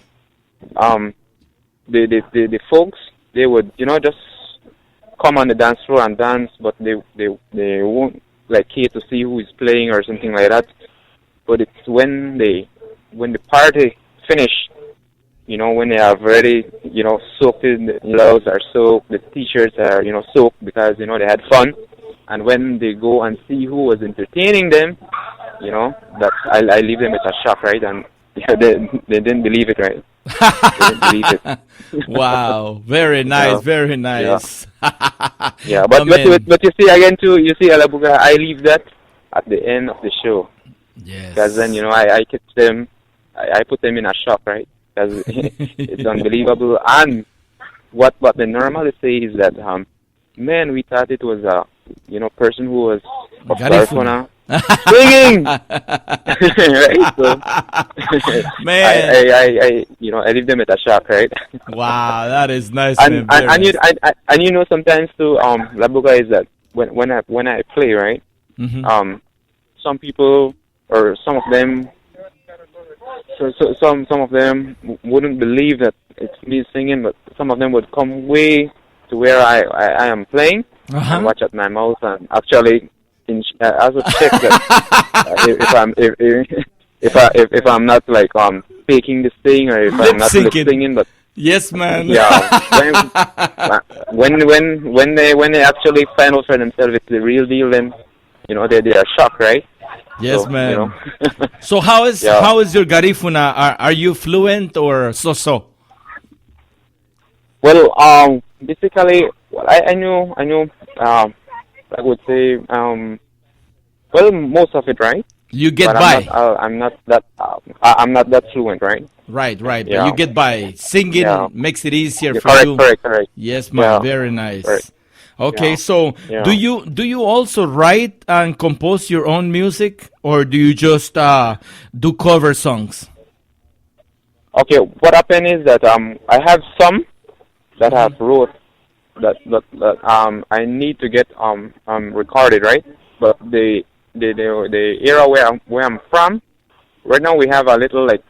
the folks, they would just come on the dance floor and dance, but they won't like care to see who is playing or something like that. But it's when the party finish, when they have already soaked in, the clothes are soaked, the t-shirts are soaked because they had fun, and when they go and see who was entertaining them, that I leave them with a shock, right? And they didn't believe it, right? They didn't believe it. Wow, very nice, very nice. Yeah, but you see again too. You see, Alabuga, I leave that at the end of the show. Yes. Because then I catch them, I put them in a shock, right? Because it's unbelievable. And what they normally say is that man, we thought it was a person who was of Garifuna singing, right? So Man, I leave them at a shock, right? wow, that is nice. And man, very nice. Sometimes too, Labuga, is that when I play, right? Mhm. Some people or some of them, some of them wouldn't believe that it's me singing, but some of them would come way to where I am playing and watch at my mouth and actually also check that if I'm not like faking this thing, or if I'm not lip singing, but yes, man. yeah, when they actually find out for themselves it's the real deal, then they are shocked, right? Yes, So, man. So how is your Garifuna? Are you fluent or so? Well, basically, Well, I know. I would say, well, most of it, right? You get But by. I'm not that fluent, right? Right, right. Yeah. You get by. Singing Yeah. makes it easier Yeah, for you. correct. Yes, man. Yeah. Very nice. Correct. Okay, Yeah. so Yeah. do you also write and compose your own music, or do you just do cover songs? Okay, what happened is that I have some that have wrote that I need to get recorded, right? But the era where I'm from, right now we have a little like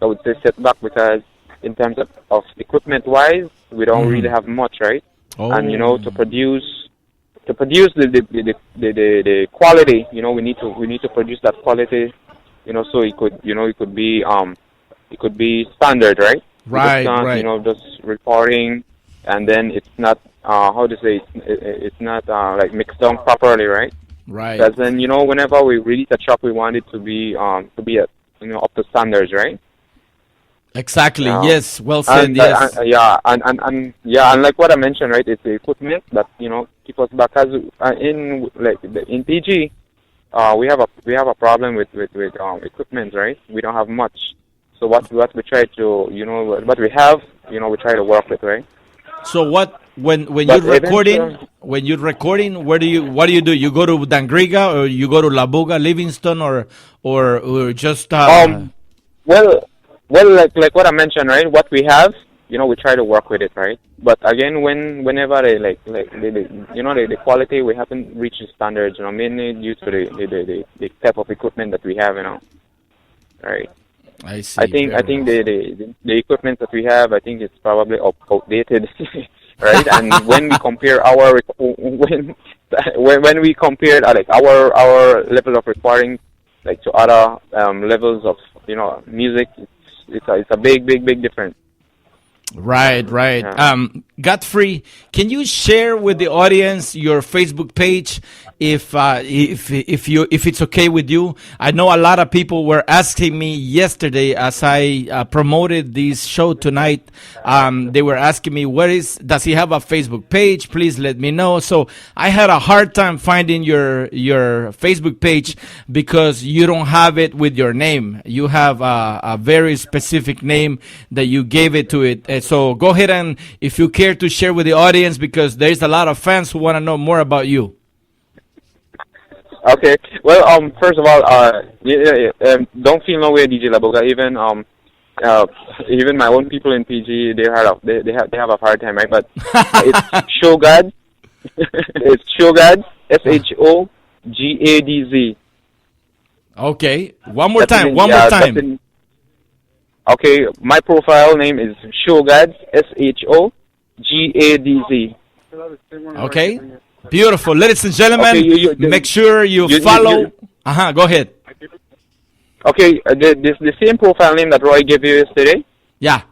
I would say setback, because in terms of equipment wise, we don't really have much, right? Oh. And to produce the quality, we need to produce that quality, so it could be standard, right? Right, Just, right. just recording, and then it's not how to say it's not like mixed down properly, right? Right. Because then whenever we release a track, we want it to be at up to standards, right? Exactly. Yeah. Yes. Well said. And, Yes. and like what I mentioned, right? It's the equipment that keep us back. As in PG, we have a problem with equipment, right? We don't have much. So what we try to what we have, we try to work with, right? So when But you're recording, eventually- I see. I think the equipment that we have, I think it's probably outdated, right? And when we compare when we compare our level of recording to other levels of music, it's a big difference. Right. Yeah. Godfrey, can you share with the audience your Facebook page, if it's okay with you? I know a lot of people were asking me yesterday as I promoted this show tonight. They were asking me, does he have a Facebook page? Please let me know. So I had a hard time finding your Facebook page, because you don't have it with your name. You have a very specific name that you gave it to it. So go ahead, and if you care to share with the audience, because there's a lot of fans who want to know more about you. Okay. Well, first of all, don't feel no way, DJ Labuga. Even my own people in PG, they have a hard time, right? But it's Shogad. It's Shogad. SHOGADZ. Okay. One more That's time. in- One yeah, more that's time. in- Okay, my profile name is Shogad. SHOGADZ. Okay. Beautiful. Ladies and gentlemen, Okay, make sure you follow. Go ahead. Okay, the same profile name that Roy gave you yesterday. Yeah.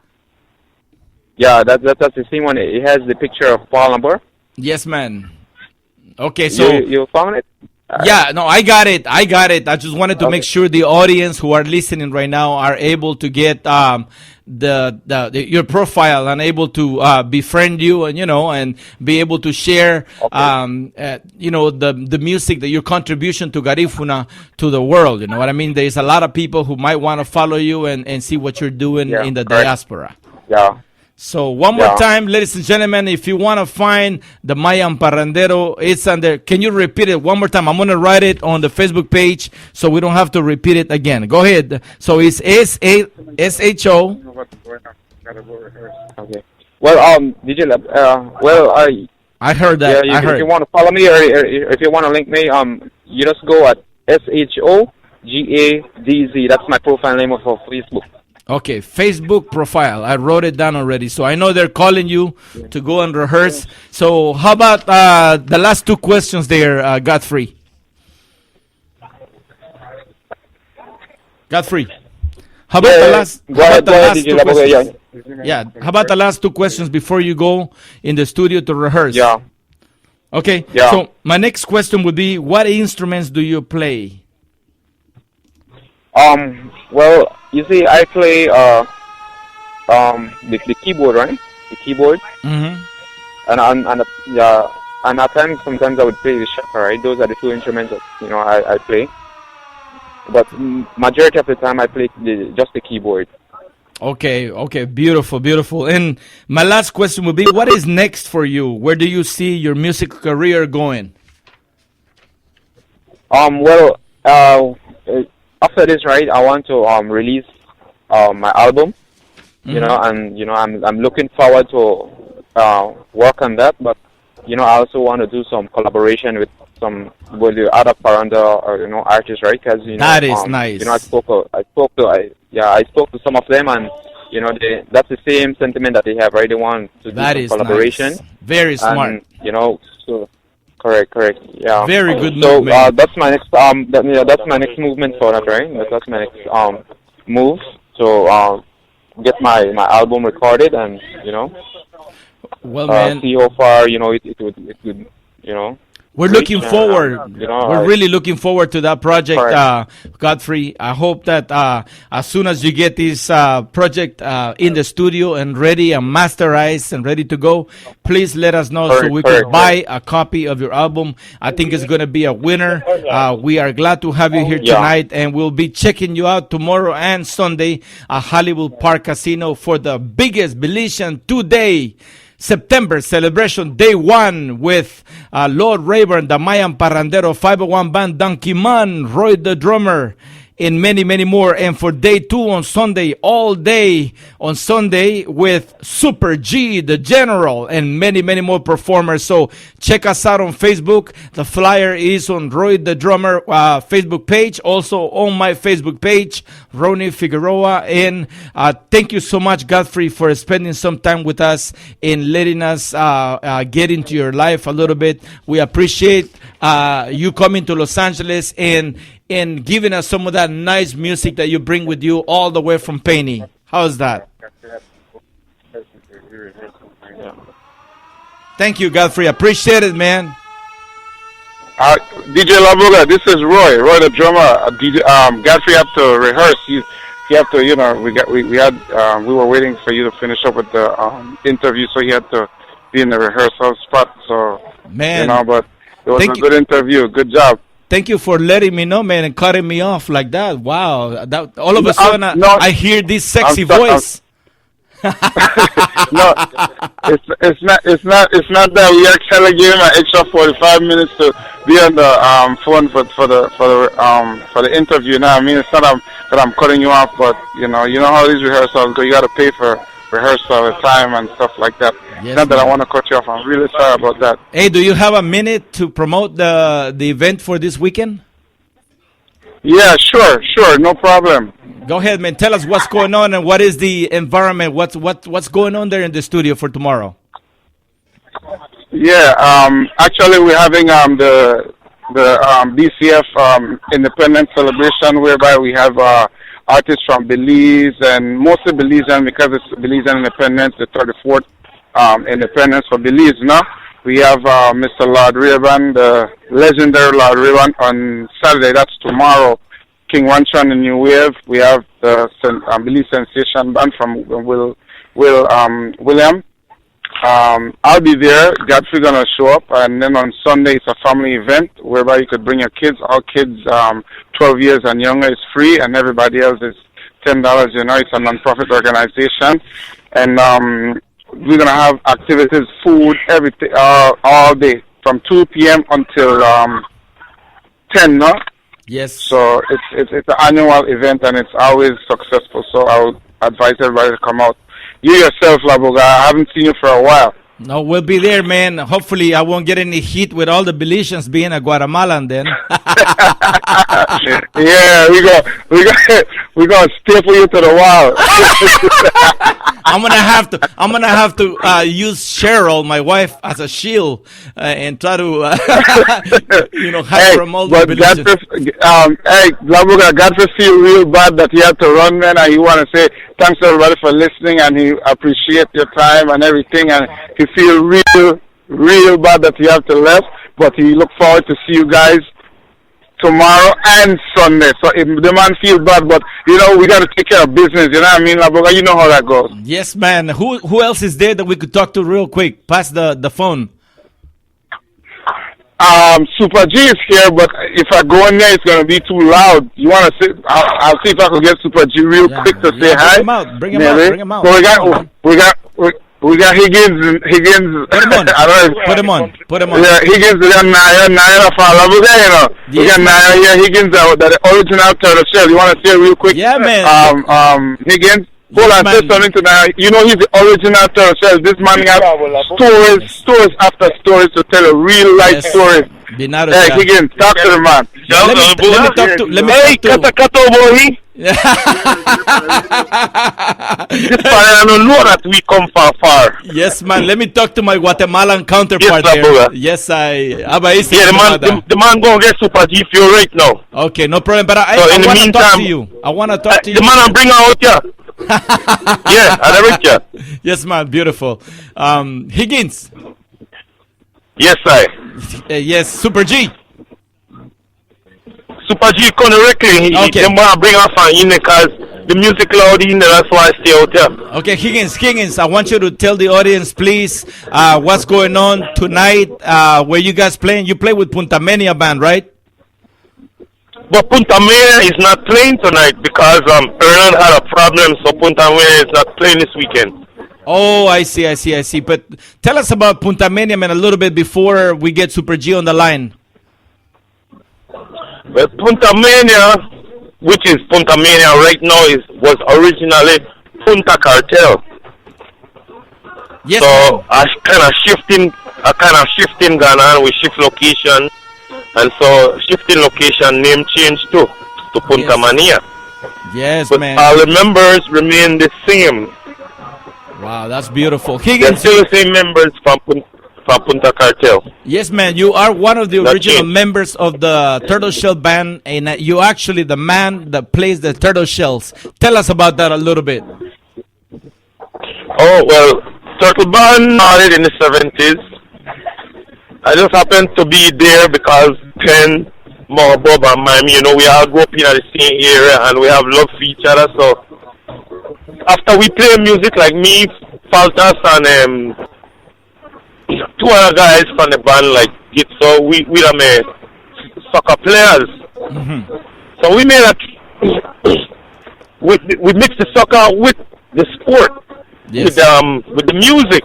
Yeah, that's the same one. It has the picture of Paul Number. Yes, man. Okay, so you found it? yeah, no, I got it. I just wanted to make Okay. sure the audience who are listening right now are able to get your profile, and able to befriend you, and be able to share the music, that your contribution to Garifuna to the world. You know what I mean? There's a lot of people who might want to follow you and see what you're doing Yeah, in the correct. diaspora. Yeah. So one more Yeah. time, ladies and gentlemen, if you want to find the Mayan Parrandero, it's under. Can you repeat it one more time? I'm going to write it on the Facebook page so we don't have to repeat it again. Go ahead. So it's SHO. Okay. Well, DJ Lab, I heard that. I if heard. you want to follow me, or if you want to link me, you just go at SHOGADZ. That's my profile name of Facebook. Okay, Facebook profile. I wrote it down already. So I know they're calling you to go and rehearse. So how about the last two questions there, Godfrey? Godfrey. How about the last? Go ahead, DJ two Labo, questions? Yeah. How about the last two questions before you go in the studio to rehearse? Yeah. Okay. Yeah. So my next question would be, what instruments do you play? Well, you see, I play the keyboard, right? The keyboard. Mm-hmm. Yeah, and at times sometimes I would play the shaka, right? Those are the two instruments that I play. But majority of the time I play just the keyboard. Okay, beautiful, beautiful. And my last question would be, what is next for you? Where do you see your music career going? Well, after this, right, I want to release my album. You know, and I'm looking forward to work on that. But I also want to do some collaboration with the other Paranda artists, right? Because that is nice. I spoke to some of them, and that's the same sentiment that they have, right? They want to do some collaboration. Nice. Very smart. And, so correct, yeah. Very good so, movement. that's my next that's my next movement for that, right? That's my next move. So get my album recorded, and well, man, see how far it would we're looking forward. We're really looking forward to that project, Godfrey. I hope that as soon as you get this project in the studio and ready and masterized and ready to go, please let us know so we can buy a copy of your album. I think it's going to be a winner. We are glad to have you here tonight, and we'll be checking you out tomorrow and Sunday at Hollywood Park Casino for the biggest Belizean today. September celebration day 1 with Lord Rayburn, the Mayan Parrandero 501 band, Donkey Man, Roy the drummer, and many, many more. And for day 2 on Sunday, all day on Sunday with Super G, the General, and many, many more performers. So check us out on Facebook. The flyer is on Roy the Drummer Facebook page, also on my Facebook page, Ronnie Figueroa. And thank you so much, Godfrey, for spending some time with us and letting us get into your life a little bit. We appreciate you coming to Los Angeles and giving us some of that nice music that you bring with you all the way from Penny. How's that? Thank you, Godfrey. Appreciate it, man. DJ Labuga, this is Roy the drummer. Godfrey had to rehearse. He had to, we were waiting for you to finish up with the interview, so he had to be in the rehearsal spot. So, man, but it was a good interview. Good job. Thank you for letting me know, man, and cutting me off like that. Wow, that all of a sudden I hear this sexy voice. No, it's not that we actually gave him an extra 45 minutes to be on the phone for the interview. Now, I mean, it's not that I'm cutting you off, but you know how these rehearsals go. You got to pay for rehearsal time and stuff like that. Yes, not that I want to cut you off. I'm really sorry about that. Hey, do you have a minute to promote the event for this weekend? Yeah, sure, no problem. Go ahead, man. Tell us what's going on and what is the environment. What's going on there in the studio for tomorrow? Yeah, actually we're having the BCF Independence Celebration, whereby we have artists from Belize, and mostly Belizean, because it's Belizean Independence, the 34th Independence for Belize. Now we have Mr. Lord Rayburn, the legendary Lord Rayburn, on Saturday. That's tomorrow. King Wanchan and New Wave. We have the Belize Sensation Band from William. I'll be there. Godfrey gonna show up, and then on Sunday it's a family event whereby you could bring your kids. All kids 12 years and younger is free, and everybody else is $10. It's a non-profit organization, and we're gonna have activities, food, everything, all day from 2 p.m. until 10. No. Yes. So it's an annual event, and it's always successful. So I would advise everybody to come out. You yourself, Labuga, I haven't seen you for a while. No, we'll be there, man. Hopefully, I won't get any heat with all the Belizeans being a Guatemalan then. Yeah, we're gonna staple you to the wall. I'm gonna have to use Cheryl, my wife, as a shield and try to hide from all the Belizeans. Hey, Labuga, Godfrey feel real bad that he had to run, man, and he want to say thanks everybody for listening, and he appreciate your time and everything, and he feel real bad that he have to left, but he look forward to see you guys tomorrow and Sunday. So if the man feels bad, but you know we got to take care of business. You know what I mean, Labuga? You know how that goes. Yes, man. Who else is there that we could talk to real quick? Pass the phone. Super G is here, but if I go in there, it's gonna be too loud. You wanna sit? I'll see if I can get Super G real quick to say hi. Bring him out. Bring him out. But we got Higgins. Put him on. I don't know. Put him on. Yeah, Higgins. We got Naya Fala. You know. We got Naya here. Higgins, the original turtle shell. You wanna say it real quick? Yeah, man. Higgins. Hold on, say something to that. You know he's the original turtle shell. This man got stories after stories to tell a real life story. Binaro, hey, Higgins, talk to the man. Let me talk to. Kato boy. This man, I don't know that we come far. Yes, man. Let me talk to my Guatemalan counterpart yes, here. Yes, the man gonna get Super G for you right now. Okay, no problem. But I want to talk to you. I want to talk to you. The man I'm bringing out here. Yeah, I read you. Yes, man. Beautiful. Higgins. Yes, sir. Yes, Super G. Super G correctly. Okay. They want to bring us in because the music loud in there. That's why I stay out here. Okay, Higgins, I want you to tell the audience, please, what's going on tonight, where you guys playing. You play with Punta Mania band, right? But Punta Mania is not playing tonight because Erland had a problem, so Punta Mania is not playing this weekend. Oh, I see. But tell us about Punta Mania, man, a little bit before we get Super G on the line. Well, Punta Mania, which is Punta Mania right now, was originally Punta Cartel. Yes. So a kind of shifting gone on. We shift location, and so shifting location name change too to Punta Mania. Yes, but man. All the members remain the same. Wow, that's beautiful. Higgins, they're still the same members from Punta Cartel. Yes, man. You are one of the original members of the Turtle Shell band, and you actually the man that plays the turtle shells. Tell us about that a little bit. Oh, well, Turtle Band started in the 70s. I just happened to be there because Ken, Bob, and Miami, you know, we all grew up in the same area and we have love for each other. So after we play music, like me, Faltas, and two other guys from the band, like it, so we soccer players. Mm-hmm. So we made we mixed the soccer with the sport, with the music,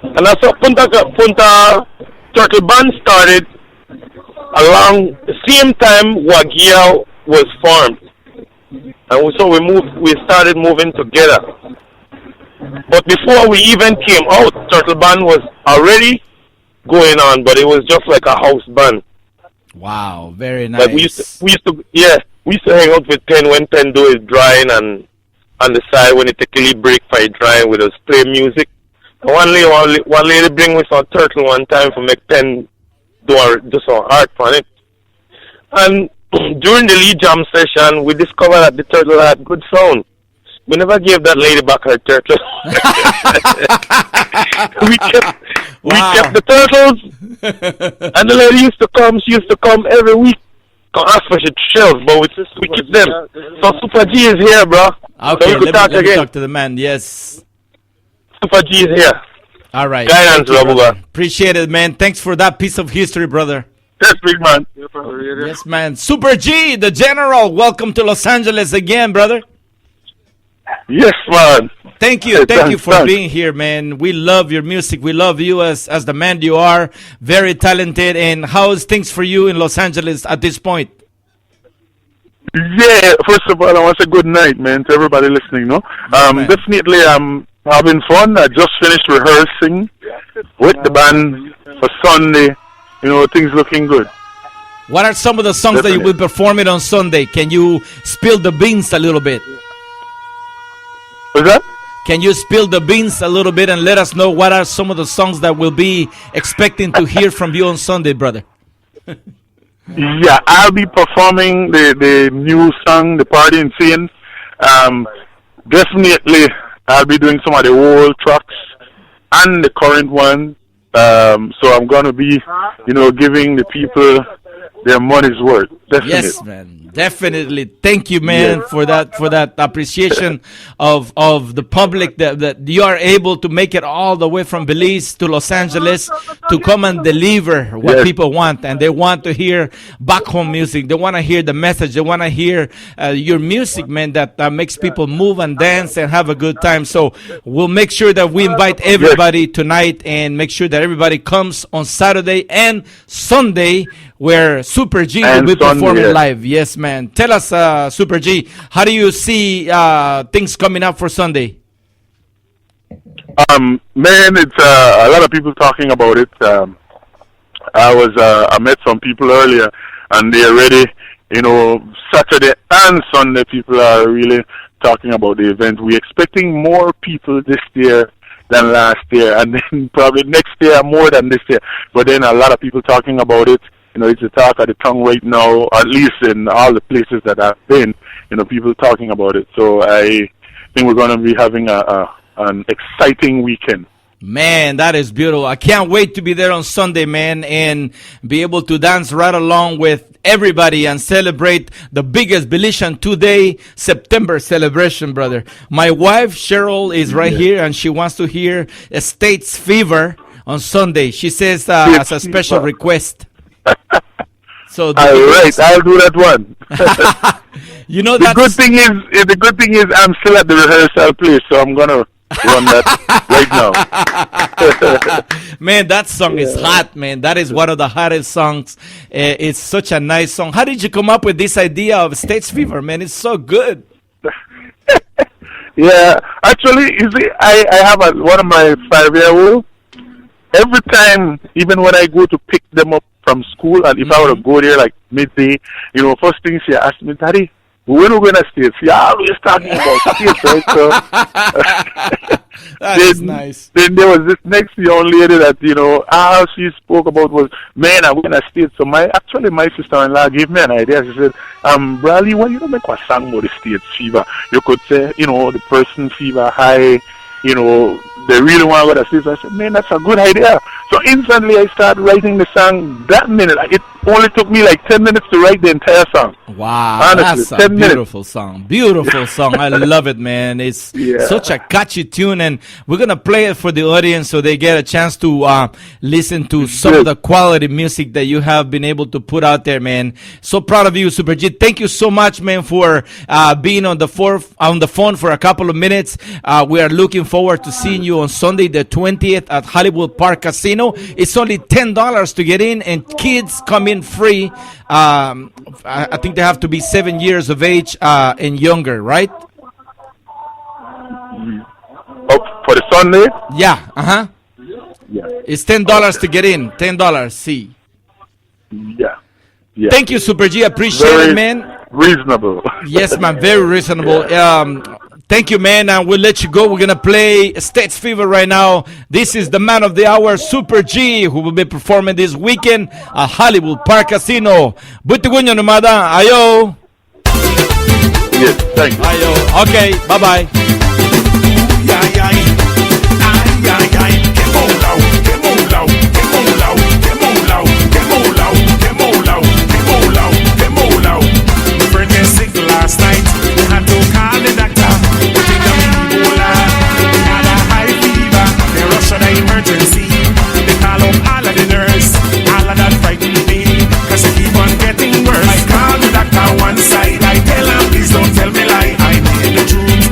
and that's how Punta Turtle Band started. Along the same time, Wagia was formed, and so we started moving together. But before we even came out, Turtle Band was already going on, but it was just like a house band. Wow, very nice. Like we used to hang out with Penn when Penn do his drawing, and on the side when he take a little break for his drawing, we just play music. And one lady bring me some turtle one time for make Penn do some art on it. And during the lead jam session, we discovered that the turtle had good sound. We never gave that lady back her turtle. we kept the turtles, and the lady used to come. She used to come every week to ask for shells, but we keep them. So Super G is here, bro. Okay, so let me talk to the man. Yes, Super G is here. All right, guidance, appreciate it, man. Thanks for that piece of history, brother. Yes, big man. Yes, man. Super G, the General. Welcome to Los Angeles again, brother. Yes, man. Thank you for being here, man. We love your music. We love you as the man you are. Very talented. And how's things for you in Los Angeles at this point? Yeah, first of all, I want to say good night, man, to everybody listening. No, definitely, I'm having fun. I just finished rehearsing with the band for Sunday. You know, things looking good. What are some of the songs that you will perform it on Sunday? Can you spill the beans a little bit? What's that? Can you spill the beans a little bit and let us know what are some of the songs that we'll be expecting to hear from you on Sunday, brother? Yeah, I'll be performing the new song, The Party and Scene. Definitely, I'll be doing some of the old tracks and the current one. So I'm going to be, you know, giving the people their money's worth. Definitely. Yes, man. Definitely. Thank you, man, for that appreciation of the public that you are able to make it all the way from Belize to Los Angeles to come and deliver what people want. And they want to hear back home music. They want to hear the message. They want to hear your music, man, that makes people move and dance and have a good time. So we'll make sure that we invite everybody tonight and make sure that everybody comes on Saturday and Sunday, where Super G will be performing live. Yes, man. Tell us, Super G, how do you see things coming up for Sunday? Man, it's a lot of people talking about it. I met some people earlier, and they're ready. You know, Saturday and Sunday, people are really talking about the event. We're expecting more people this year than last year, and then probably next year more than this year. But then a lot of people talking about it. You know, it's a talk of the tongue right now, at least in all the places that I've been, you know, people talking about it. So I think we're going to be having an exciting weekend. Man, that is beautiful. I can't wait to be there on Sunday, man, and be able to dance right along with everybody and celebrate the biggest Belizean 2-day September celebration, brother. My wife, Cheryl, is right here, and she wants to hear States Fever on Sunday. She says as a special request. So all right, I'll do that one. You know, the good thing is I'm still at the rehearsal place, so I'm gonna run that right now. Man, that song is hot, man. That is one of the hottest songs. It's such a nice song. How did you come up with this idea of States Fever, man? It's so good. Yeah, actually, you see, I have one of my 5-year-old. Every time, even when I go to pick them up from school, and if I were to go there like midday, you know, first thing she asked me, Daddy, when are we going to States? She always talking about States, right? So, that is nice. Then there was this next young lady that, you know, all she spoke about was, man, I'm going to States. So my sister-in-law gave me an idea. She said, Bradley, why you don't make a song about the States fever? You could say, you know, the person fever high, you know, they really want to go to States. I said, man, that's a good idea. So instantly I started writing the song that minute. It only took me like 10 minutes to write the entire song. Wow, honestly, that's a beautiful song. Beautiful song. I love it, man. It's such a catchy tune, and we're going to play it for the audience so they get a chance to listen to some of the quality music that you have been able to put out there, man. So proud of you, Super G. Thank you so much, man, for being on the phone for a couple of minutes. We are looking forward to seeing you on Sunday the 20th at Hollywood Park Casino. It's only $10 to get in, and kids come in free. I think they have to be 7 years of age and younger, right? Oh, for the Sunday? Yeah, Yeah. It's $10 to get in. $10, see. Yeah. Thank you, Super G. Appreciate it, man. Reasonable. Yes, man. Very reasonable. Thank you, man. And we'll let you go. We're going to play States Fever right now. This is the man of the hour, Super G, who will be performing this weekend at Hollywood Park Casino. Butugunyo numada. Ayo. Yes, thank you. Ayo. Okay, bye-bye. Last night, we had to call the doctor. We think of Ebola. We had a high fever. They rushed to the emergency. They call up all of the nurse. All of that frightened me, cause it keep on getting worse. I call the doctor one side. I tell him, please don't tell me lie. I need the truth.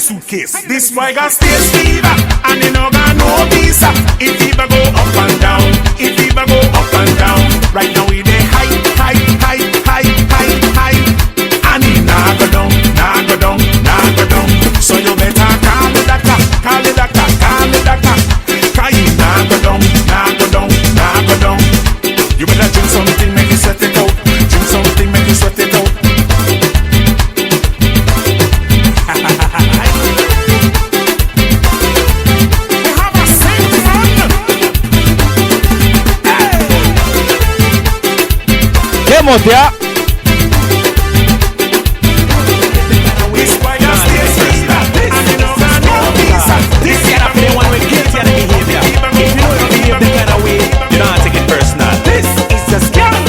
suitcase. This boy got stage fever, and he no got no visa. If fever go up and down, if fever go up and down. Right now we dey high, high, high, high, high, high. And he nah go down, nah go down, nah go down. So you better call the doctor, call the doctor, call the doctor. Cause he nah go down, nah go down, nah go down. You better drink something, make you sweat it out. Drink something, make you sweat it out. Motia. This year I feel one way guilty of the behavior. If you don't behave the kind of way, you don't take it personal. This is a scandal.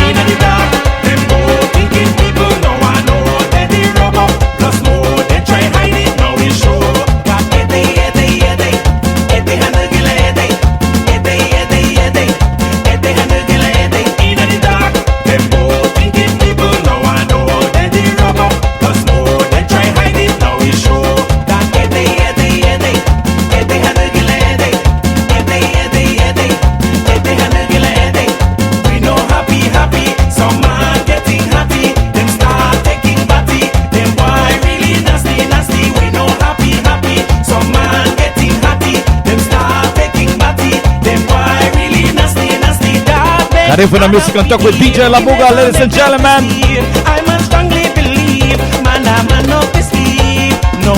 In the dark, them go thinking people know I know that they rub up. Plus more, they try hide it, now we show. Got Garifuna Music and Talk with DJ Labuga, ladies and gentlemen. I must strongly believe, man, I'm not to sleep. No,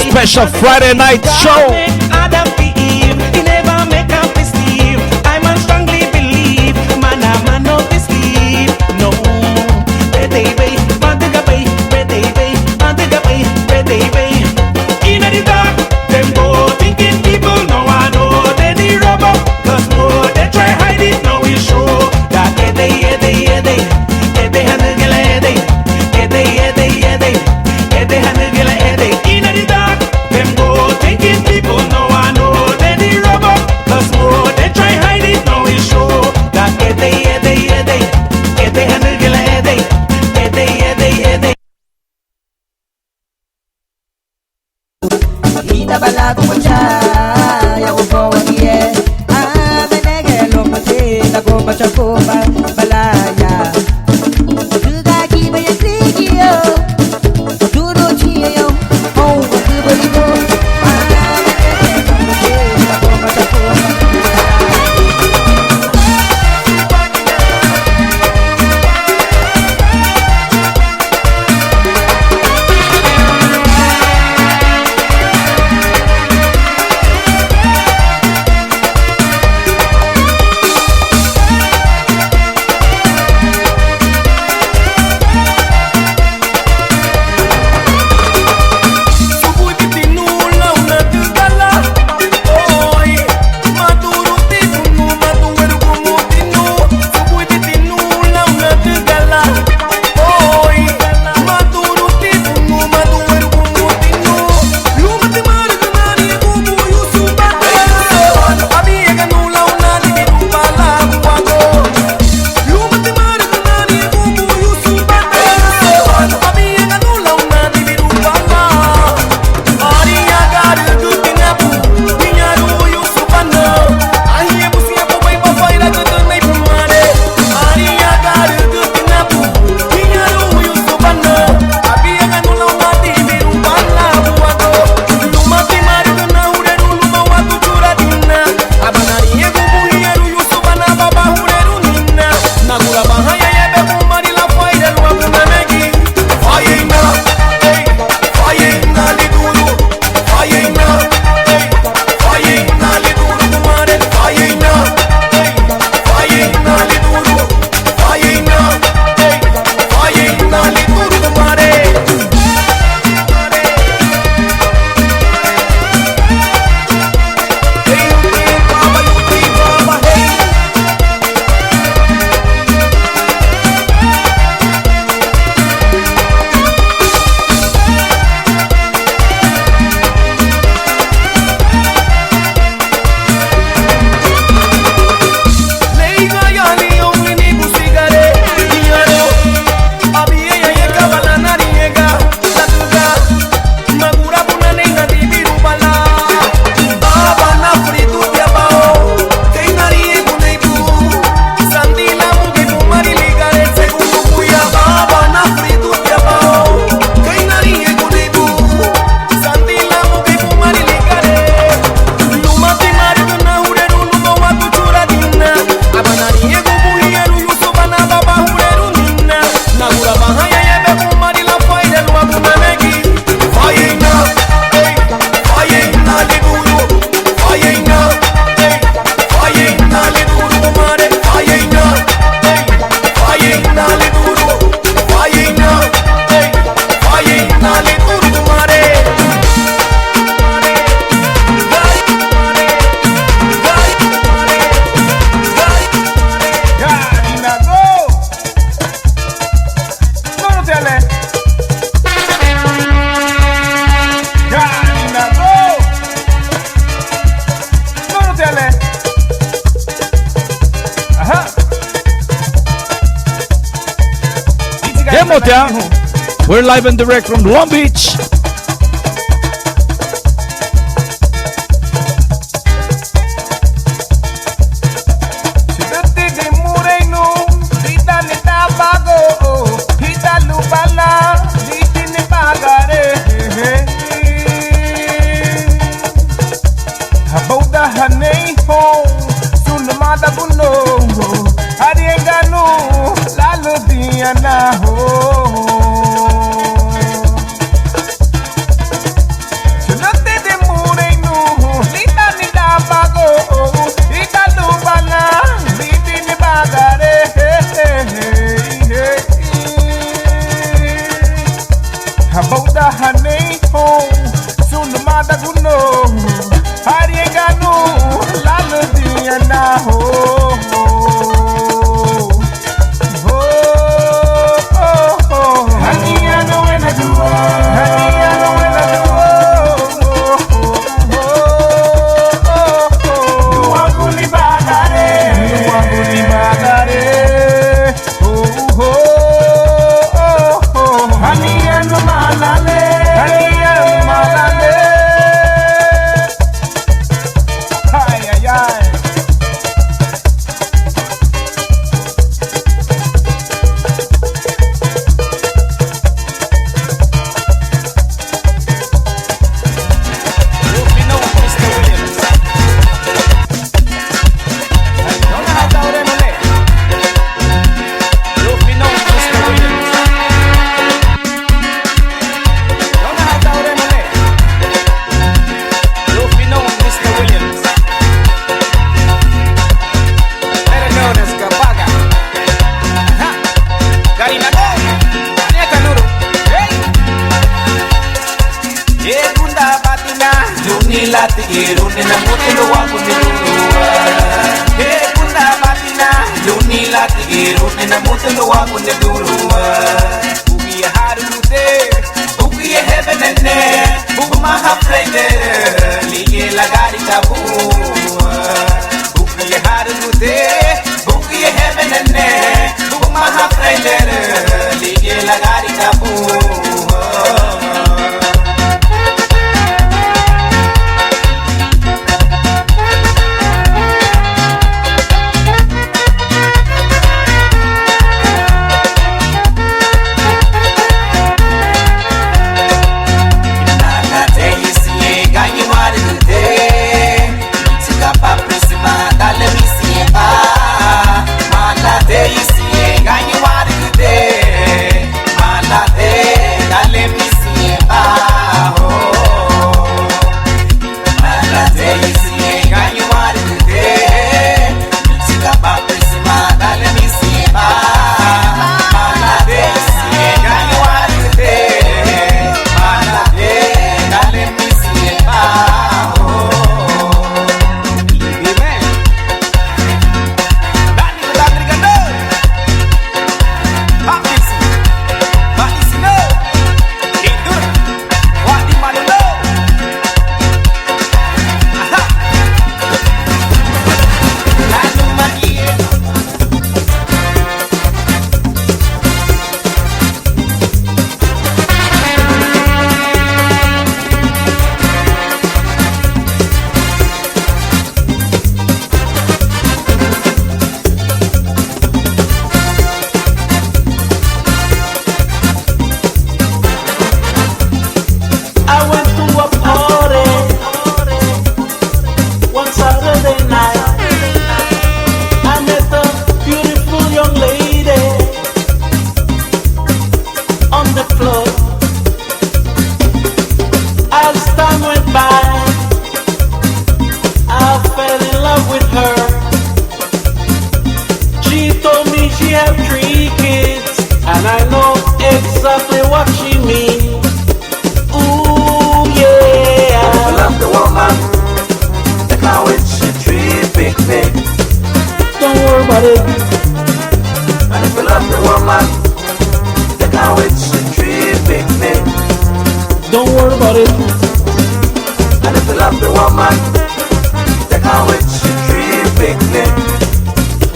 Special Friday night show. Adam be Eve, he never make up his sleeve. I must strongly believe, man, I'm not to sleep. No, in the dark, them go thinking people know I know that they rub up. Cause more they try hide it, now we show that they handle in the dark, them go thinking people Estamos ya. We're live and direct from Long Beach.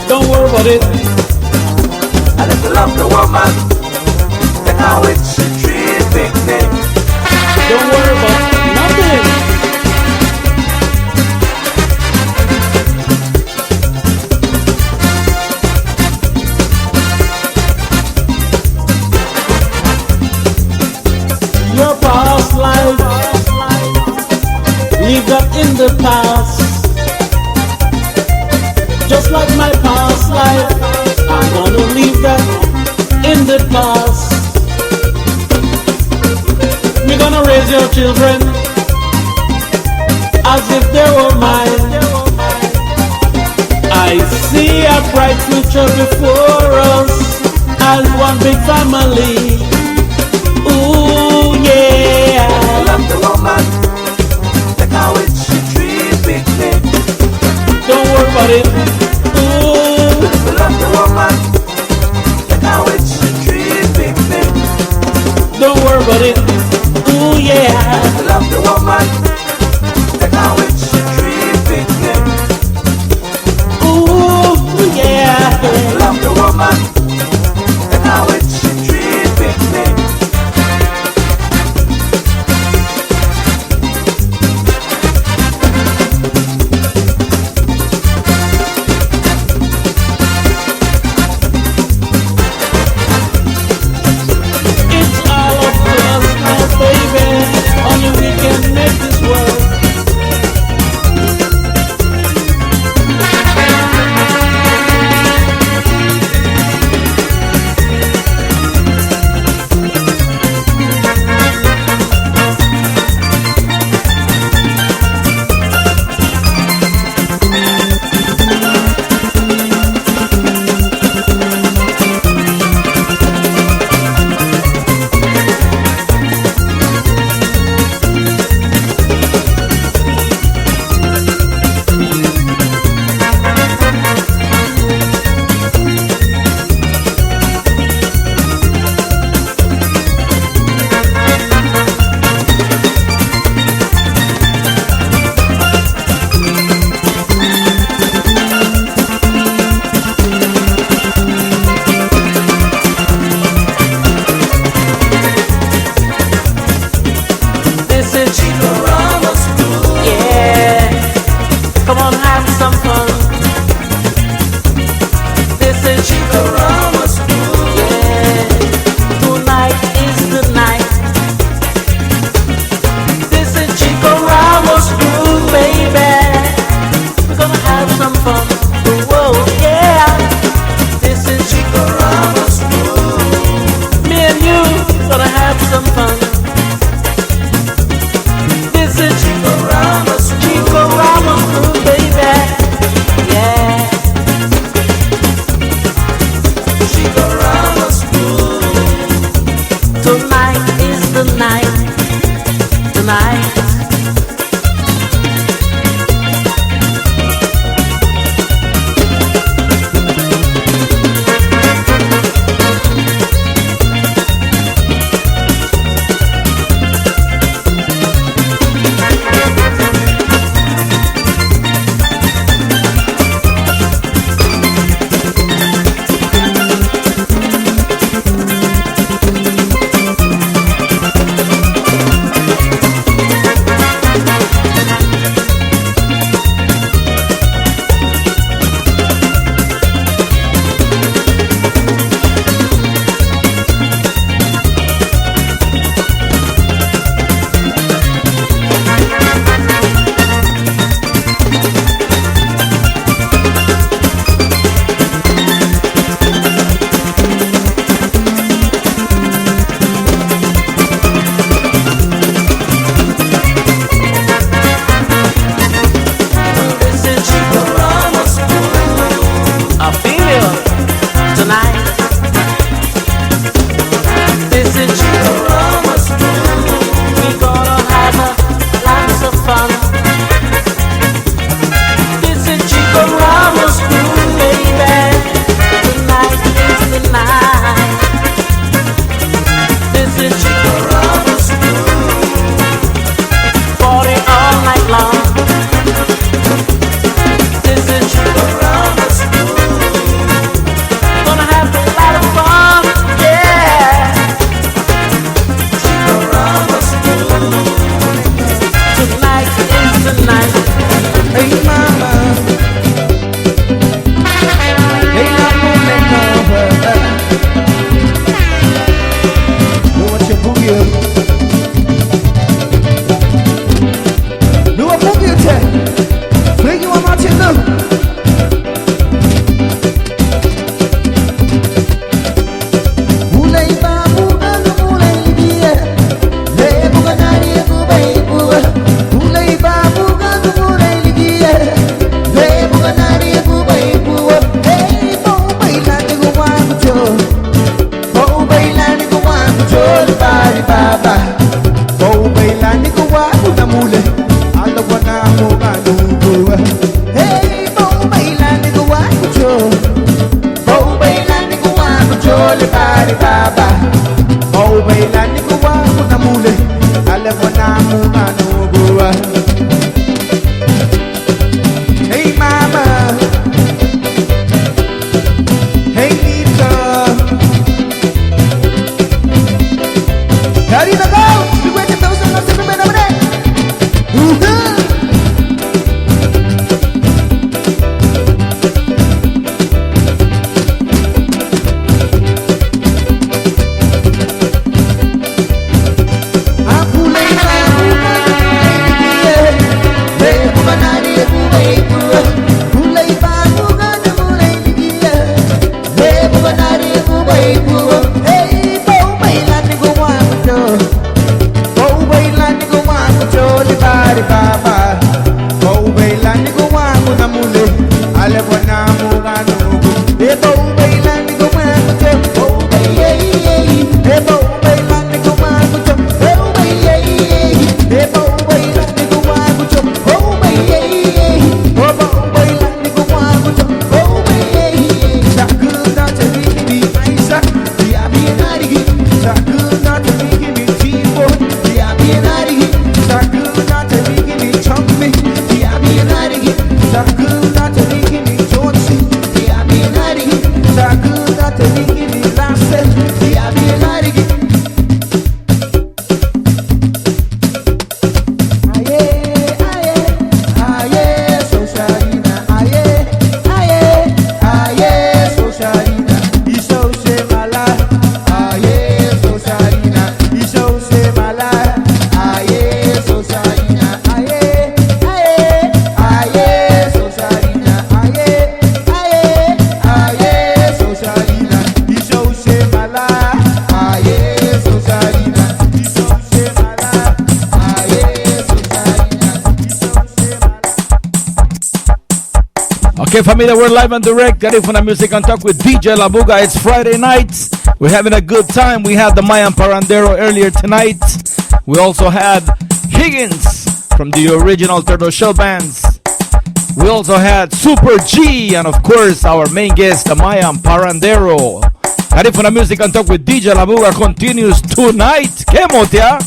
Don't worry about it. And if you love the woman, the past. We're gonna raise your children as if they were mine. I see a bright future before us as one big family. Ooh, yeah. Love the woman, look how it she treat me. Don't worry about it. Ooh. Love the woman, look how it she treat me. Don't worry about it. Ooh, yeah. Love the woman, look how it she treat me. Ooh, yeah. Love the woman, look how it she treat me. Okay, familia, we're live and direct. Garifuna Music and Talk with DJ Labuga. It's Friday night. We're having a good time. We had the Mayan Parandero earlier tonight. We also had Higgins from the original Turtle Shell Bands. We also had Super G, and of course, our main guest, the Mayan Parandero. Garifuna Music and Talk with DJ Labuga continues tonight. ¿Qué motea?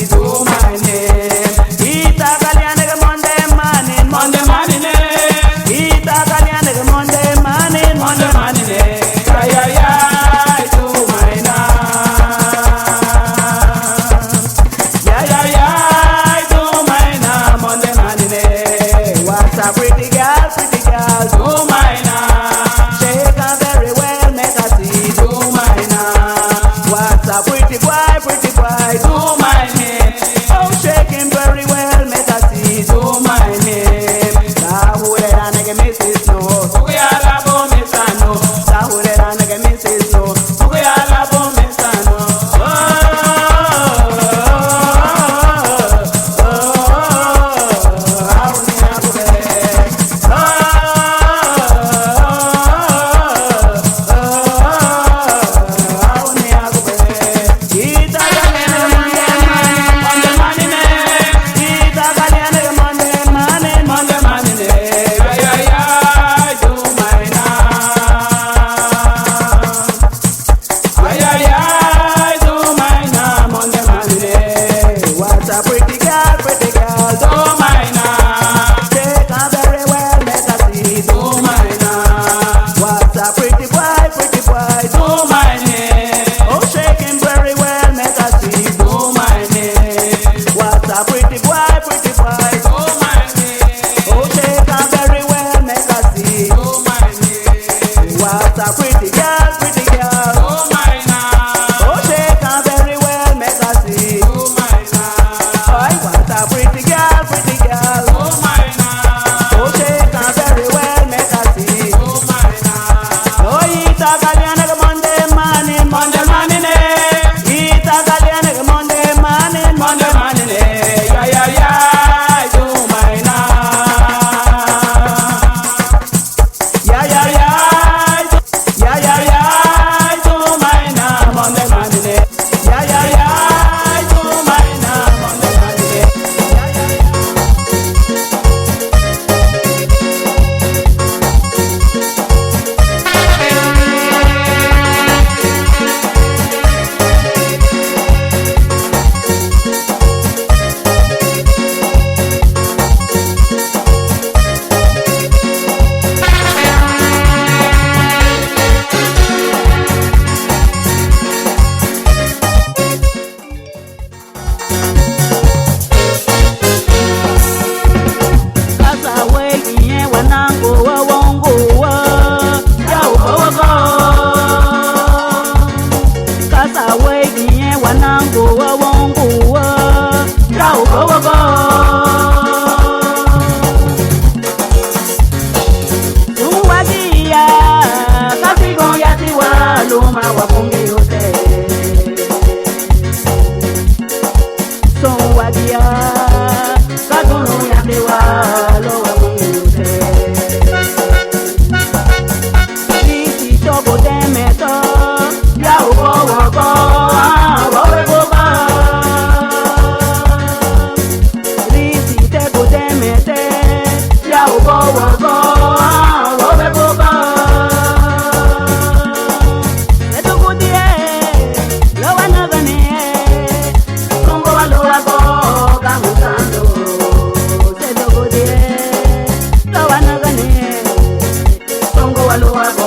Do agua.